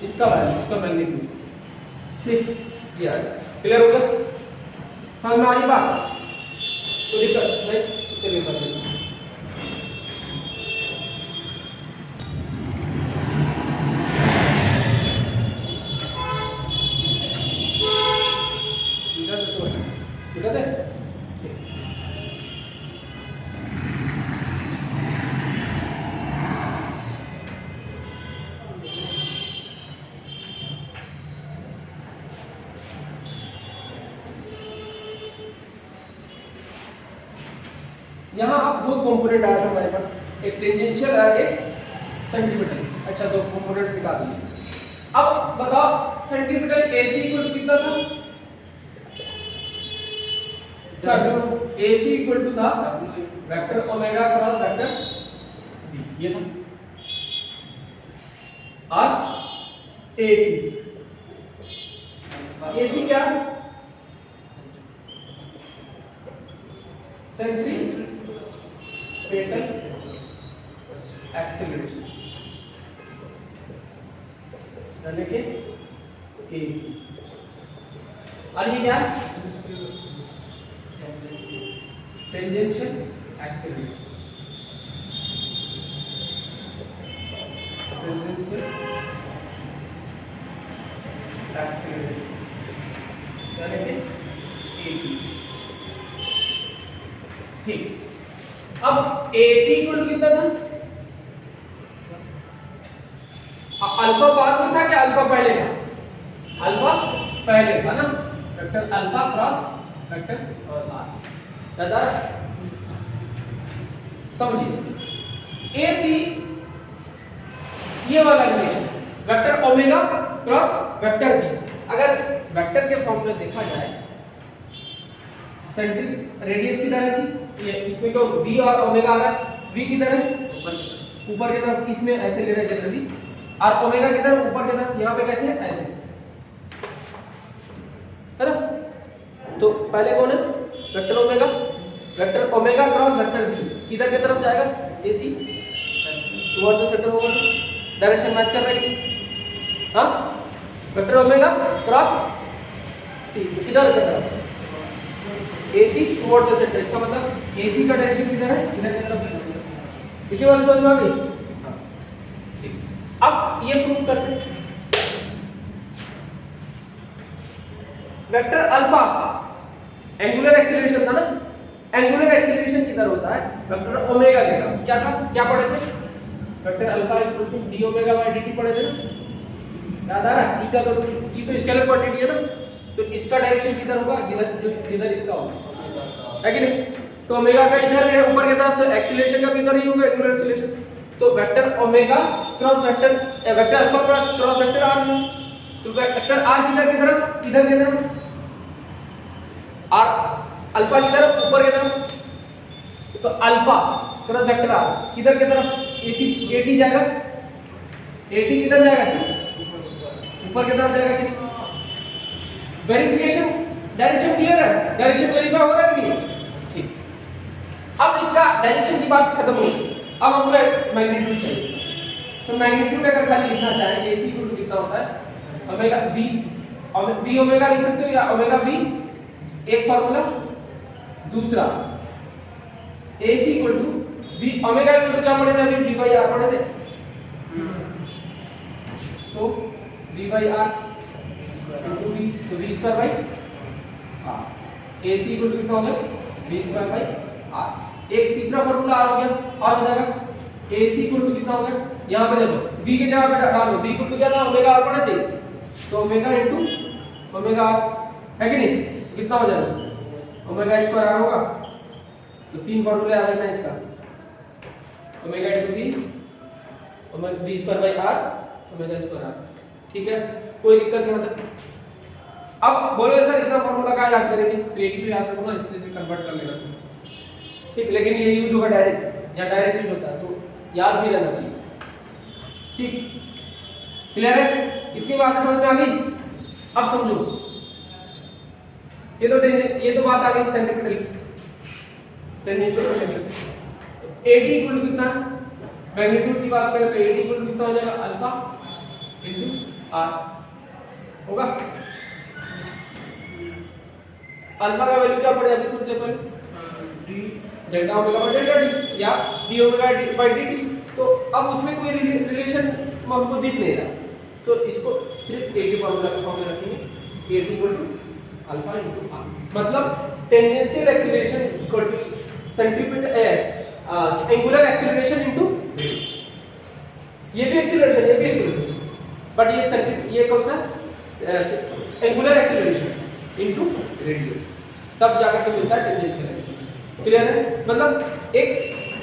इसका मैग्नीट्यूड। ठीक, ये आ गया। क्लियर हो गया? समझ में आ रही बात? तो दिक्कत नहीं, चलिए करते हैं। दिक्कत है? यहाँ आप दो कंपोनेंट आया था हमारे पास, एक टेंजेंशियल और एक सेंटीमीटर। अच्छा, दो कंपोनेंट निकाल दिए। अब बताओ सेंटीमीटर AC इक्वल टू कितना था? सर AC इक्वल टू था vector omega cross vector V, ये था। और AT AC क्या? सेंटीमीटर स्पेटल एक्सेलरेशन, यानी कि AC। और ये क्या? टेंजेंशियल एक्सेलरेशन, टेंजेंशियल एक्सेलरेशन, यानी कि AT। ठीक, अब AT इक्वल कितना था? अल्फा बाद में था कि अल्फा पहले था? अल्फा पहले था ना, vector alpha cross vector R। दादा समझिए, AC ये वाला relation vector omega cross vector V, अगर वेक्टर के फॉर्म में देखा जाए, सेंट्रिक रेडियस किधर है जी? ये इसमें तो V और ओमेगा आ रहा है। V किधर है? ऊपर की तरफ, इसमें ऐसे ले रहे हैं जनरली। और ओमेगा किधर? ऊपर की तरफ। यहाँ पे कैसे? ऐसे, है ना? तो पहले कौन है? Vector omega. Vector omega cross vector V किधर की तरफ जाएगा? AC टुवर्ड द सेंटर होगा, डायरेक्शन मैच कर रहा है कि? हाँ, वेक्टर ओमेगा क्रॉस C किधर की तरफ? AC toward the centre. इसका मतलब AC का डायरेक्शन किधर है? इधर की तरफ। कितनी बार समझ में आ गई? ठीक, अब ये प्रूफ करते हैं। वेक्टर अल्फा एंगुलर एक्सीलरेशन था ना, एंगुलर एक्सीलरेशन किधर होता है? वेक्टर ओमेगा की तरफ। क्या था? क्या पढ़े थे? Vector alpha equal to d omega by dt पढ़े थे ना, याद आ रहा है? थीटा तो स्केलर क्वांटिटी है ना, तो इसका डायरेक्शन किधर होगा? जिधर इसका होगा, है कि नहीं? तो ओमेगा का इधर है ऊपर की तरफ, तो एक्सीलरेशन का भी इधर ही होगा, एंगुलर एक्सीलरेशन। तो vector omega cross vector alpha cross vector r है, तो वेक्टर r किधर की तरफ? इधर की तरफ। और अल्फा की तरफ, ऊपर की तरफ। तो अल्फा क्रॉस वेक्टर r किधर की तरफ? AC AT जाएगा। AT किधर जाएगा? ऊपर की तरफ जाएगा कि? वेरिफिकेशन, डायरेक्शन क्लियर है? डायरेक्शन वेरीफाई हो रहा है कि नहीं? ठीक, अब इसका डायरेक्शन की बात खत्म हो गई। अब हमको मैग्नीट्यूड चाहिए। तो मैग्नीट्यूड अगर खाली लिखना चाहे, AC इक्वल टू कितना होता है? ओमेगा वी ओमेगा लिख सकते हो या ओमेगा वी, एक फार्मूला। दूसरा AC equal to v omega equal to क्या पढ़े थे अभी, V बाई आर पढ़े थे, तो V by r into v, तो V square by r. AC equal to कितना हो गया, V स्क्वायर बाई आर। एक तीसरा फार्मूला आर हो गया, और हो जाएगा AC इक्वल टू कितना हो गया, यहाँ पे देखो V के जगह पे डालो, V इक्वल टू क्या था, ओमेगा आर पढ़े थे, तो ओमेगा इंटू ओमेगा आर है कि नहीं, कितना हो जाएगा, ओमेगा स्क्वायर आर होगा। तो तीन फार्मूले आ गए हैं इसका, omega into v, omega v square by r, omega square r. ठीक है, कोई दिक्कत यहाँ तक। अब बोलो सर इतना फार्मूला का याद करेंगे, तो एक ही तो याद रखो ना, इससे से कन्वर्ट कर लेना तुम, ठीक। लेकिन ये यूज होगा डायरेक्ट, या डायरेक्ट यूज होता है, तो याद भी रहना चाहिए, ठीक। क्लियर है, इतनी बातें समझ में आ गई। अब समझो, ये तो बात आ गई centripetal tangential. AD equal to कितना, मैग्नीट्यूड की बात करें तो AD इक्वल टू कितना हो जाएगा, अल्फा इंटू आर होगा। अल्फा का वैल्यू क्या पड़ेगा अभी थोड़ी देर पहले, d delta omega by delta d या d ओमेगा बाय dt। तो अब उसमें कोई रिलेशन हमको दिख नहीं रहा, तो इसको सिर्फ AD फार्मूला के फॉर्म में रखेंगे, AD equal to alpha into R. मतलब tangential acceleration equal to centripetal angular acceleration into radius. ये भी एक्सीलरेशन, बट ये कौन सा, एंगुलर एक्सीलरेशन इनटू रेडियस, तब जाकर के मिलता है टेंजेंशियल एक्सीलरेशन। क्लियर है, मतलब एक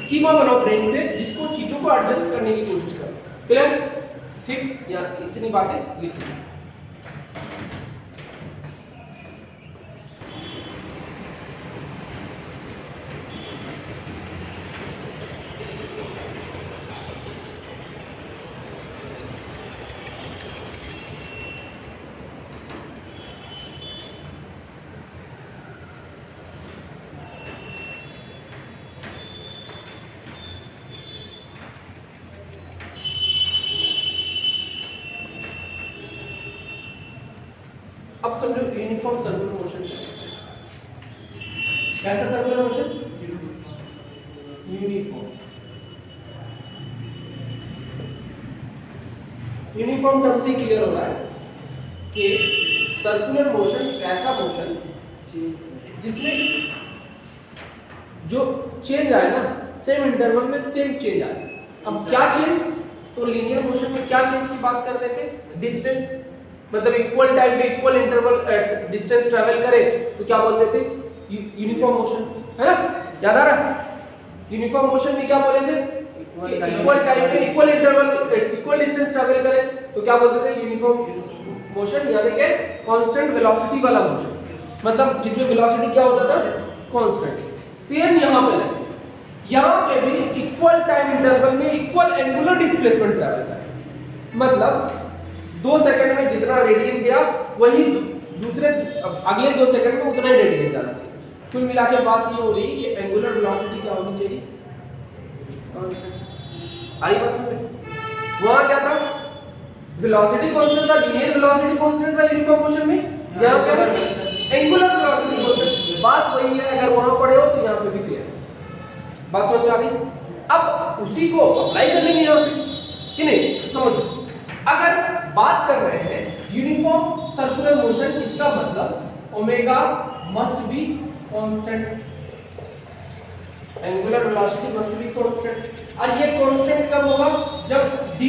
स्कीमा बनाओ ब्रेन पे जिसको चीजों को एडजस्ट करने की कोशिश करो। क्लियर, ठीक। या इतनी बातें लिख ली। अब समझो यूनिफॉर्म सर्कुलर मोशन कैसा सर्कुलर मोशन, यूनिफॉर्म टर्म से क्लियर हो रहा है कि सर्कुलर मोशन ऐसा मोशन जिसमें जो चेंज आए ना सेम इंटरवल में सेम चेंज आए। अब क्या चेंज, तो लीनियर मोशन में क्या चेंज की बात कर रहे थे, डिस्टेंस, मतलब इक्वल टाइम पे इक्वल इंटरवल डिस्टेंस ट्रैवल करे तो क्या बोलते थे, यूनिफॉर्म मोशन, है ना, याद आ रहा है। यूनिफॉर्म मोशन में क्या बोले थे, इक्वल टाइम पे equal interval equal distance travel करे तो क्या बोलते थे, यूनिफॉर्म मोशन, यानी कि कांस्टेंट वेलोसिटी वाला मोशन, मतलब जिसमें वेलोसिटी क्या होता था, कांस्टेंट। सेम यहां पे लगे, यहां पे भी इक्वल टाइम इंटरवल में इक्वल एंगुलर डिस्प्लेसमेंट ट्रैवल करे, मतलब 2 सेकंड में जितना रेडियन गया वही दूसरे अगले 2 सेकंड में उतना ही रेडियन जाना चाहिए। कुल मिला के बात ये हो रही है कि एंगुलर वेलोसिटी क्या होनी चाहिए, आई बात समझ में। वहां क्या था, वेलोसिटी कांस्टेंट था, लीनियर वेलोसिटी कांस्टेंट था यूनिफॉर्म मोशन में, यहां क्या एंगुलर वेलोसिटी कांस्टेंट। बात वही है, अगर वहां पढ़े हो तो यहां पे भी क्लियर है, बात समझ में आ गई। अब उसी को अप्लाई कर लेंगे यहां पे कि नहीं, समझो। अगर बात कर रहे हैं यूनिफॉर्म सर्कुलर मोशन, इसका मतलब omega must be constant, angular velocity must be constant. और ये कांस्टेंट कब होगा, जब d,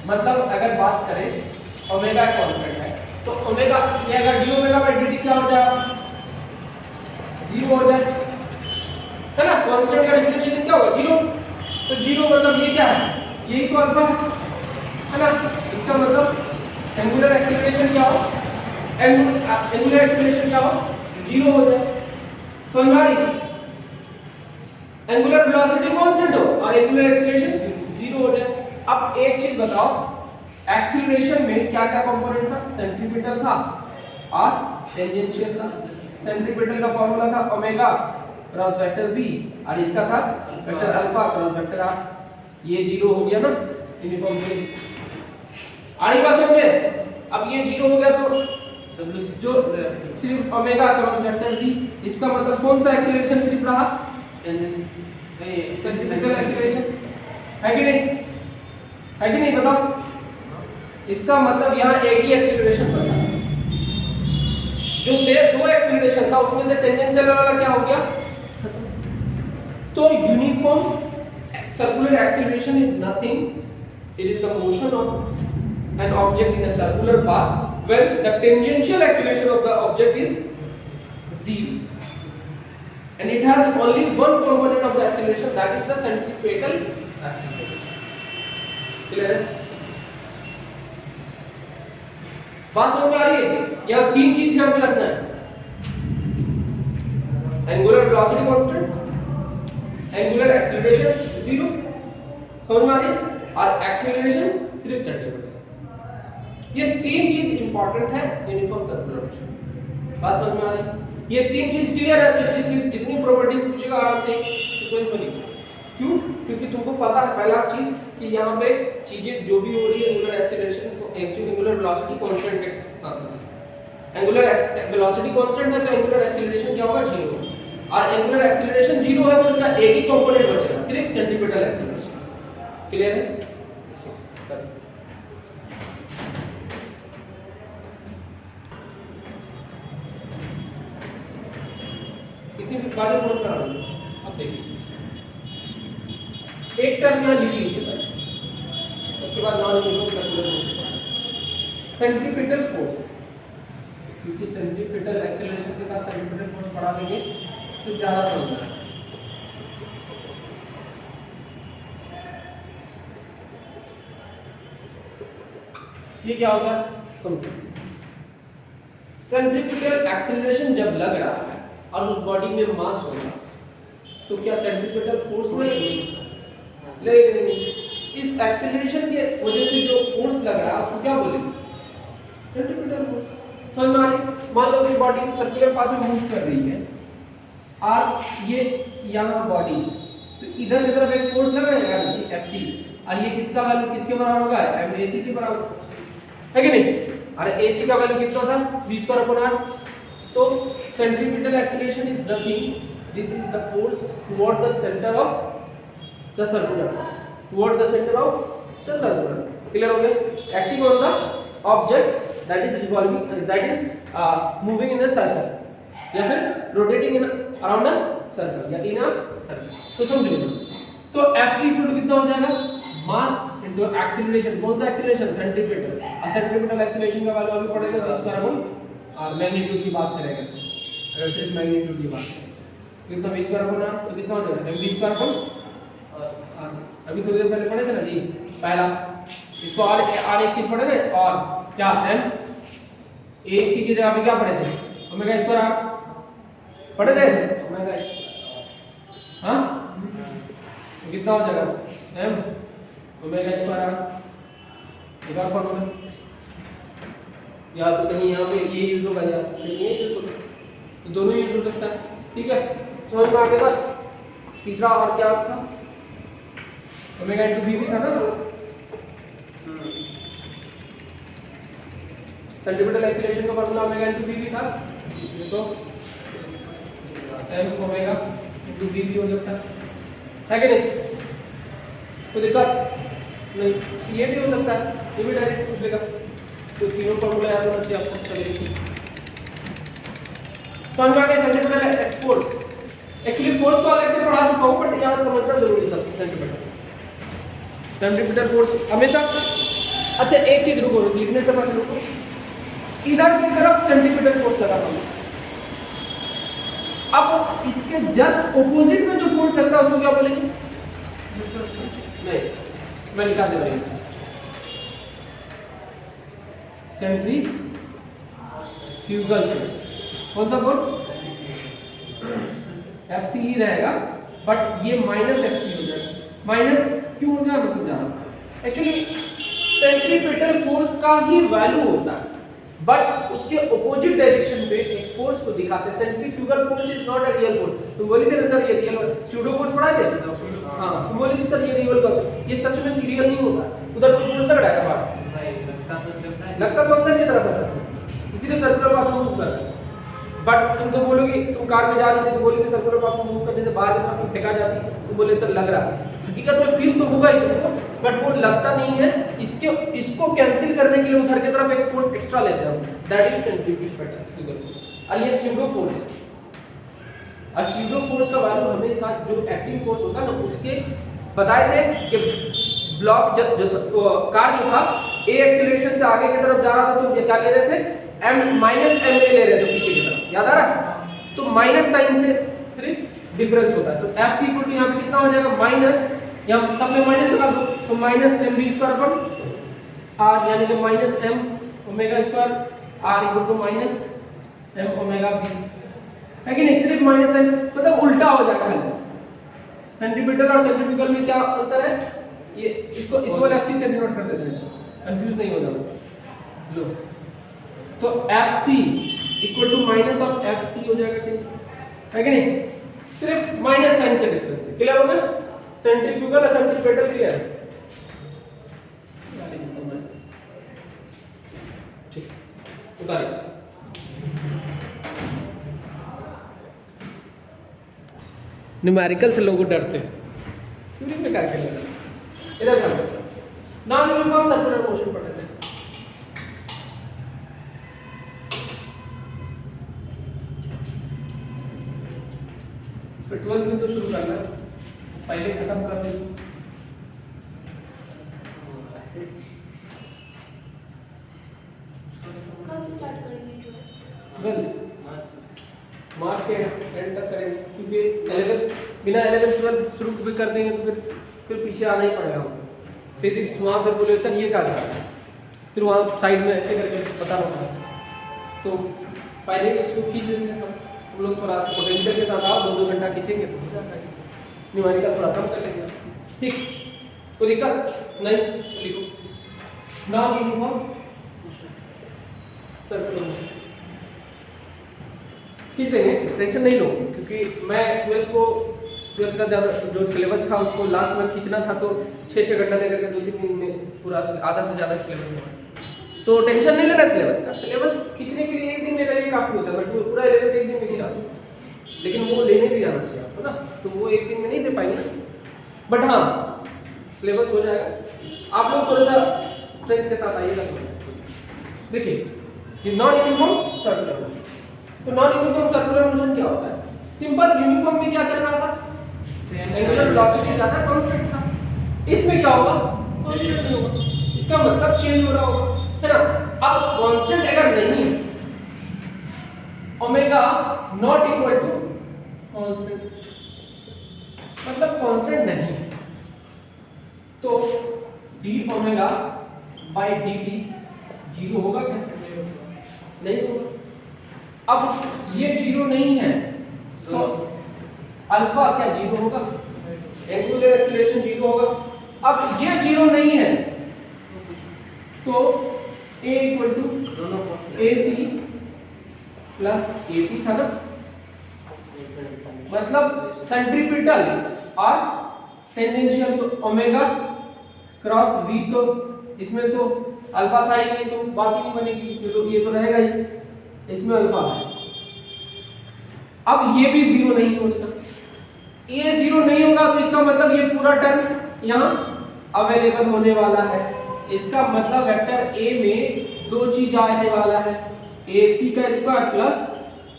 मतलब अगर बात करें ओमेगा कांस्टेंट है तो ओमेगा, ये अगर d ओमेगा बाय dt क्या हो जाएगा, 0 हो जाए, है ना। कांस्टेंट का डिफरेंशिएशन क्या होगा, 0। तो 0 मतलब ये क्या है, यही तो अल्फा है ना। इसका मतलब एंगुलर एक्सीलरेशन क्या हो, एंगुलर एक्सीलरेशन क्या हो, 0 हो जाए। समझ में आ रही, एंगुलर वेलोसिटी कांस्टेंट हो और एंगुलर एक्सीलरेशन 0 हो जाए। अब एक चीज बताओ, एक्सीलरेशन में क्या क्या कंपोनेंट था, सेंट्रीपिटल था और टेंजेंशियल था। सेंट्रीपिटल का फार्मूला था ओमेगा क्रॉस वेक्टर v और इसका था vector alpha cross vector r। ये 0 हो गया ना यूनिफॉर्म के लिए, आड़ी बात समझ में। अब ये 0 हो गया तो जो सिर्फ ओमेगा क्रॉस वेक्टर थी, इसका मतलब कौन सा एक्सीलरेशन सिर्फ रहा? सेंट्रीपिटल एक्सीलरेशन है कि नहीं? है कि नहीं बताओ? इसका मतलब यहाँ एक ही एक्सीलरेशन बचा। जो दो एक्सीलरेशन था उसमें से टेंजेंशियल वाला क्या हो गया? तो uniform circular acceleration is nothing, it is the motion of an object in a circular path when the tangential acceleration of the object is 0 and it has only one component of the acceleration, that is the centripetal acceleration. clear है? बात समझ में आ रही है? यहाँ तीन चीज ध्यान में रखना है, angular velocity constant, angular acceleration 0, समझ में आ रही है, और एक्सीलरेशन सिर्फ सेंटीमीटर। ये तीन चीज इंपॉर्टेंट है यूनिफॉर्म सर्कुलर मोशन। बात समझ में आ रही है? ये तीन चीज क्लियर है तो इसकी जितनी प्रॉपर्टीज पूछेगा आराम से सीक्वेंस में लिखो। क्यों? क्योंकि तुमको पता है पहला चीज कि यहाँ पे चीजें जो भी हो रही है एंगुलर एक्सीलरेशन तो एंगुलर वेलोसिटी कांस्टेंट के साथ होगी। एंगुलर वेलोसिटी कांस्टेंट है तो एंगुलर एक्सीलरेशन क्या होगा? 0 होगा। और एंगुलर एक्सीलरेशन 0 है तो उसका एक ही कंपोनेंट बचेगा, सिर्फ सेंटीमीटर एक्सीलरेशन। क्लियर है? इतनी बातें समझ में आ रही है? अब देखिए एक टर्म यहाँ लिख लीजिए पहले, उसके बाद non uniform circular motion. Centripetal force, क्योंकि सेंट्रीपिटल एक्सीलरेशन के साथ सेंट्रीपिटल फोर्स पढ़ा देंगे तो ज़्यादा समझना है। ये क्या होगा समझो। सेंट्रीपिटल एक्सीलरेशन जब लग रहा है और उस बॉडी में मास होगा तो क्या सेंट्रीपिटल फोर्स में लेकिन इस एक्सीलरेशन के वजह से जो फोर्स लग रहा है उसको क्या बोलेंगे? Centripetal force. समझ में आ रही? मान लो कि बॉडी सर्कुलर पाथ में मूव कर रही है और ये यहाँ बॉडी, तो इधर की तरफ एक फोर्स लग रहा है जी Fc, और ये किसका वैल्यू किसके बराबर होगा? AC के बराबर है कि नहीं? अरे AC का वैल्यू कितना था? v²/r। तो centripetal acceleration is nothing, this is the force toward the centre of the circular, toward the centre of the circular. Clear हो गया? Acting on the object that is revolving, that is moving in a circle या फिर rotating in around a circle या इन a circle. तो समझ लो, तो Fc कितना हो जाएगा? Mass into acceleration. कौन सा एक्सीलरेशन? सेंट्रीपिटल। और सेंट्रीपिटल एक्सीलरेशन का वैल्यू अभी पड़ेगा v²/r, मैग्नीट्यूड की बात करेंगे अगर सिर्फ मैग्नीट्यूड की बात करें कितना v²/r तो कितना हो जाएगा? mv²/r। अभी थोड़ी देर पहले पढ़े थे ना जी पहला, इसको और एक चीज पढ़े थे, और क्या m ac की जगह पे क्या पढ़े थे? ओमेगा² पढ़े थे ओमेगा। हाँ तो कितना हो जाएगा? m ओमेगा²। एक और फॉर्मूला या तो कहीं यहाँ पे ये यूज होगा या कहीं ये यूज होगा, तो दोनों यूज हो सकता है। ठीक है, समझ में आगे बात। तीसरा और क्या था? ओमेगा इनटू v भी था ना, सेंट्रीपिटल एक्सीलरेशन का फॉर्मूला ओमेगा इनटू v भी था, तो m ओमेगा इनटू v भी हो सकता है कि नहीं? तो दिक्कत नहीं, ये भी हो सकता है, ये भी डायरेक्ट पूछ लेगा। तो तीनों फॉर्मूला याद होना चाहिए आपको, चलेगी। समझ में आ गया? सेंट्रीपिटल फोर्स, एक्चुअली फोर्स को अलग से पढ़ा चुका हूं बट यहाँ समझना जरूरी था। सेंट्रीपिटल फोर्स हमेशा, अच्छा एक चीज रुको, लिखने से पहले रुको, इधर की तरफ सेंट्रीपिटल फोर्स लगा था, अब इसके जस्ट ऑपोजिट में जो फोर्स लगता है उसको क्या बोलेंगे? नहीं, मैं लिखा दे रहा हूं, सेंट्रीफ्यूगल फोर्स। कौन सा फोर्स? Fc ही रहेगा बट ये माइनस Fc हो जाएगा। माइनस क्यों हो जाएगा मैं समझा रहा हूं। एक्चुअली सेंट्रीपिटल फोर्स का ही वैल्यू होता है बट उसके ऑपोजिट डायरेक्शन पे एक फोर्स को दिखाते हैं। Centrifugal force is not a real force. तुम बोली थे ना सर ये रियल स्यूडो फोर्स पढ़ा थे? हां, तुम बोली थी सर ये रियल फोर्स, ये सच में सीरियल नहीं होता, उधर कोई फोर्स लग रहा है बाहर नहीं लगता, लगता तो अंदर की तरफ है सच में, इसीलिए सर्कुलर पाथ में मूव कर रहा है। बट तुम तो बोलोगे, तुम कार में जा रही थी तो बोलोगे सर्कुलर पाथ में मूव करने से बाहर की तरफ तुम फेंका जाती, तुम बोले सर लग रहा है, हकीकत में फील तो होगा ही तुमको, बट वो लगता नहीं है। इसको कैंसिल करने के लिए उधर की तरफ एक फोर्स एक्स्ट्रा लेते हैं, दैट इज सेंट्रीफ्यूगल फोर्स, और ये स्यूडो फोर्स है। और स्यूडो फोर्स का वैल्यू हमेशा जो एक्टिंग फोर्स होता है ना, उसके बताए थे कि ब्लॉक कार जो था ए एक्सीलरेशन से आगे की तरफ जा रहा था, तो क्या ले रहे थे, m माइनस एम ले रहे थे पीछे की तरफ, याद आ रहा, तो माइनस साइन से सिर्फ डिफरेंस होता है। तो एफ सी इक्वल टू यहाँ पे कितना हो जाएगा, माइनस, यहाँ सब में माइनस लगा दो, तो माइनस एम बी स्क्वायर अपन आर, यानी कि minus m omega square r equal to minus m omega v, है कि नहीं, सिर्फ माइनस एम, मतलब उल्टा हो जाएगा। सेंटीमीटर और सेंट्रीफ्यूगल में क्या अंतर है, ये इसको एफसी से डिनोट कर देते हैं, कंफ्यूज नहीं हो जाओ। लो तो f c equal to minus of f c हो जाएगा कि है कि नहीं, सिर्फ माइनस साइन से डिफरेंस है। क्लियर हो गया, सेंट्रीफ्यूगल और सेंट्रीपेटल क्लियर है, ठीक, उतारिए। न्यूमेरिकल से लोग डरते हैं, थ्योरी में क्या खेलना है। इधर क्या होता है, नॉन यूनिफॉर्म सर्कुलर मोशन पढ़ लेते हैं। फिर 12th में तो शुरू करना है, पहले खत्म कर दें। कब स्टार्ट करेंगे 12th मार्च के एंड तक करेंगे, क्योंकि 11th बिना 11th 12th शुरू भी कर देंगे तो फिर पीछे आना ही पड़ेगा हमको। फिजिक्स वहाँ पर बोले सर ये कैसा है, फिर वहाँ साइड में ऐसे करके पता होगा, तो पहले इसको खींच लेते हैं हम लोग, थोड़ा पोटेंशियल के साथ आप 2-2 घंटा खींचेंगे तो न्यूमेरिकल थोड़ा कम कर लेंगे, ठीक, कोई दिक्कत नहीं। लिखो नॉन यूनिफॉर्म सर्कुलर खींच देंगे, टेंशन नहीं लो, क्योंकि मैं 12th का ज़्यादा जो सिलेबस था उसको लास्ट में खींचना था, तो 6-6 घंटा लेकर के 2-3 दिन में पूरा आधा से ज़्यादा सिलेबस करवाया, तो टेंशन नहीं लेना सिलेबस का। सिलेबस खींचने के लिए एक दिन मेरे लिए काफ़ी होता है, बट पूरा 11th एक दिन में खींचा, लेकिन वो लेने भी जाना चाहिए आपको ना, तो वो एक दिन में नहीं दे पाएंगे, बट हाँ सिलेबस हो जाएगा। आप लोग थोड़ा सा स्ट्रेंथ के साथ आइएगा। देखिए ये नॉन यूनिफॉर्म सर्कुलर मोशन, तो नॉन यूनिफॉर्म सर्कुलर मोशन क्या होता है, सिंपल, यूनिफॉर्म में क्या चल रहा था, एंगुलर वेलोसिटी क्या था, कांस्टेंट था। इसमें क्या होगा, कांस्टेंट नहीं होगा, इसका मतलब चेंज हो रहा होगा, है ना। अब कांस्टेंट अगर नहीं है, omega not equal to constant, मतलब कांस्टेंट नहीं है, तो d omega by dt zero होगा क्या, नहीं होगा। अब ये जीरो नहीं है तो अल्फा क्या जीरो होगा, एंगुलर एक्सीलरेशन जीरो होगा। अब ये जीरो नहीं है तो a equal to a c plus a t था ना, मतलब सेंट्रीपिटल और टेंजेंशियल, तो ओमेगा क्रॉस v, तो इसमें तो अल्फा था ही नहीं, तो बात ही नहीं बनेगी, इसमें तो ये तो रहेगा ही, इसमें अल्फा है। अब ये भी जीरो नहीं हो सकता, ये जीरो नहीं होगा तो इसका मतलब ये पूरा टर्म यहाँ अवेलेबल होने वाला है। इसका मतलब वेक्टर ए में दो चीज आने वाला है, ए सी का स्क्वायर प्लस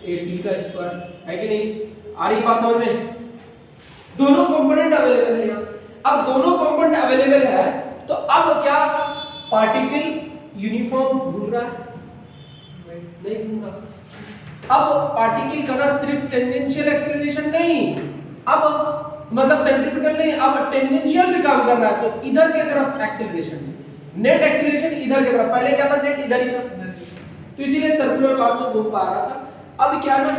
ए टी का स्क्वायर, है कि नहीं, आ रही बात समझ में। दोनों कंपोनेंट अवेलेबल है यहाँ। अब दोनों कंपोनेंट अवेलेबल है तो अब क्या पार्टिकल यूनिफॉर्म घूम रहा है, नहीं घूम रहा। अब पार्टिकल का ना सिर्फ टेंजेंशियल एक्सीलरेशन नहीं, अब मतलब सेंट्रीपिटल नहीं, अब टेंजेंशियल भी काम कर रहा है, तो इधर की तरफ एक्सीलरेशन, नेट एक्सीलरेशन इधर की तरफ, पहले क्या था, नेट इधर ही था, तो इसीलिए सर्कुलर पाथ में घूम पा रहा था। अब क्या है ना,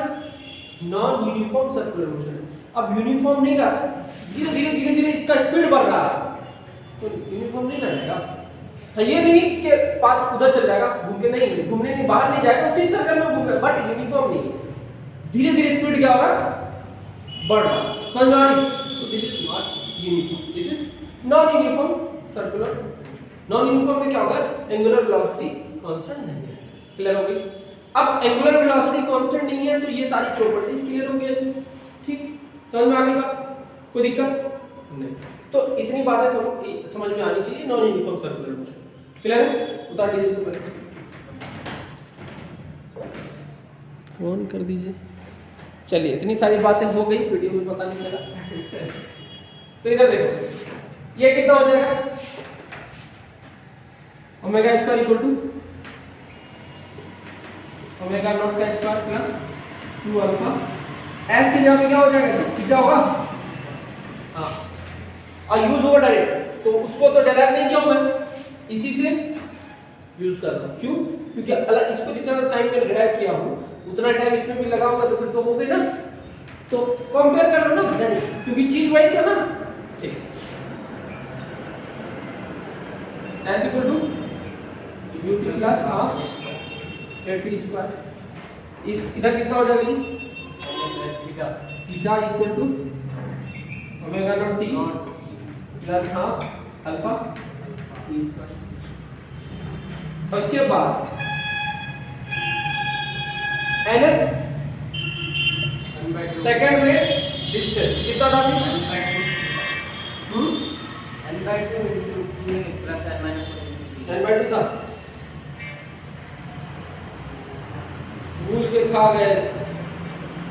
नॉन यूनिफॉर्म सर्कुलर मोशन है, अब यूनिफॉर्म नहीं रहा, धीरे धीरे धीरे धीरे इसका स्पीड बढ़ रहा है, तो यूनिफॉर्म नहीं रहेगा। हाँ, ये नहीं कि पाथ उधर चल जाएगा, घूम के नहीं, घूमने नहीं, बाहर नहीं जाएगा, उसी सर्कल में घूम रहा, बट यूनिफॉर्म नहीं है, धीरे धीरे स्पीड क्या हो रहा, बढ़ रहा, समझ में आ रही। तो this is not uniform, this is non uniform circular. Non uniform में क्या होगा, एंगुलर वेलोसिटी कांस्टेंट नहीं है। क्लियर हो गई? अब एंगुलर वेलोसिटी कांस्टेंट नहीं है तो ये सारी प्रॉपर्टीज क्लियर हो गई इसमें। ठीक, समझ में आ गई बात? कोई दिक्कत नहीं? तो इतनी बातें समझ में आनी चाहिए non uniform circular motion. Clear है? उतार दीजिए इसको पहले, ऑन कर दीजिए। चलिए, इतनी सारी बातें हो गई, वीडियो में पता नहीं चला। तो इधर देखो, ये कितना हो जाएगा, omega square equal to omega not का स्क्वायर प्लस 2 अल्फा। एस की जगह पे क्या हो जाएगा, थीटा होगा। हाँ, और यूज होगा डायरेक्ट, तो उसको तो डायरेक्ट नहीं किया हूं मैं, इसी से यूज कर रहा हूं। क्यों? क्योंकि अलग इसको जितना टाइम में डिराइव किया हूं उतना टाइम इसमें भी लगा होगा, तो फिर तो हो गई ना। तो कंपेयर कर लो ना डायरेक्ट, क्योंकि चीज वही था ना। ठीक, S equal to U T plus half A T square. इधर कितना हो जाएगा जी, theta. Theta equal to omega naught T plus half alpha T square. उसके बाद nth सेकंड में डिस्टेंस कितना था, n/2 प्लस n/2 था। भूल के खा गए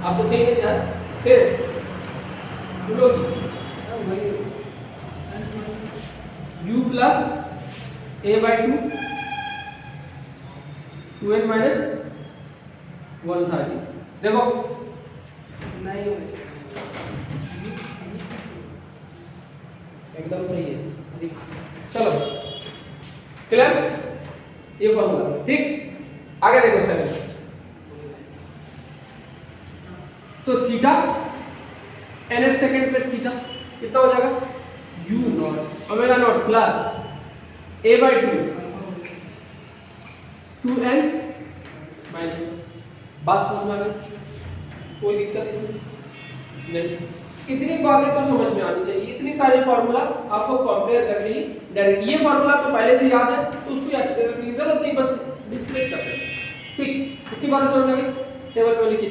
आप तो, थे नहीं शायद। फिर बोलो u plus a/2 2n minus 1 था जी। देखो नहीं एकदम सही है। चलो क्लियर, ये फॉर्मूला। ठीक, आगे देखो सर, तो थीटा nth सेकंड पे थीटा कितना हो जाएगा, u not omega naught plus a/2 2n minus. बात समझ में आ गई? कोई दिक्कत इसमें नहीं? इतनी बातें तो समझ में आनी चाहिए। इतनी सारी फार्मूला आपको कंपेयर करके ही डायरेक्ट, ये फार्मूला तो पहले से याद है तो उसको याद करने की जरूरत नहीं, बस डिस्प्लेस करते हैं। ठीक, इतनी बातें समझ में आ गई? टेबल पे लिखिए।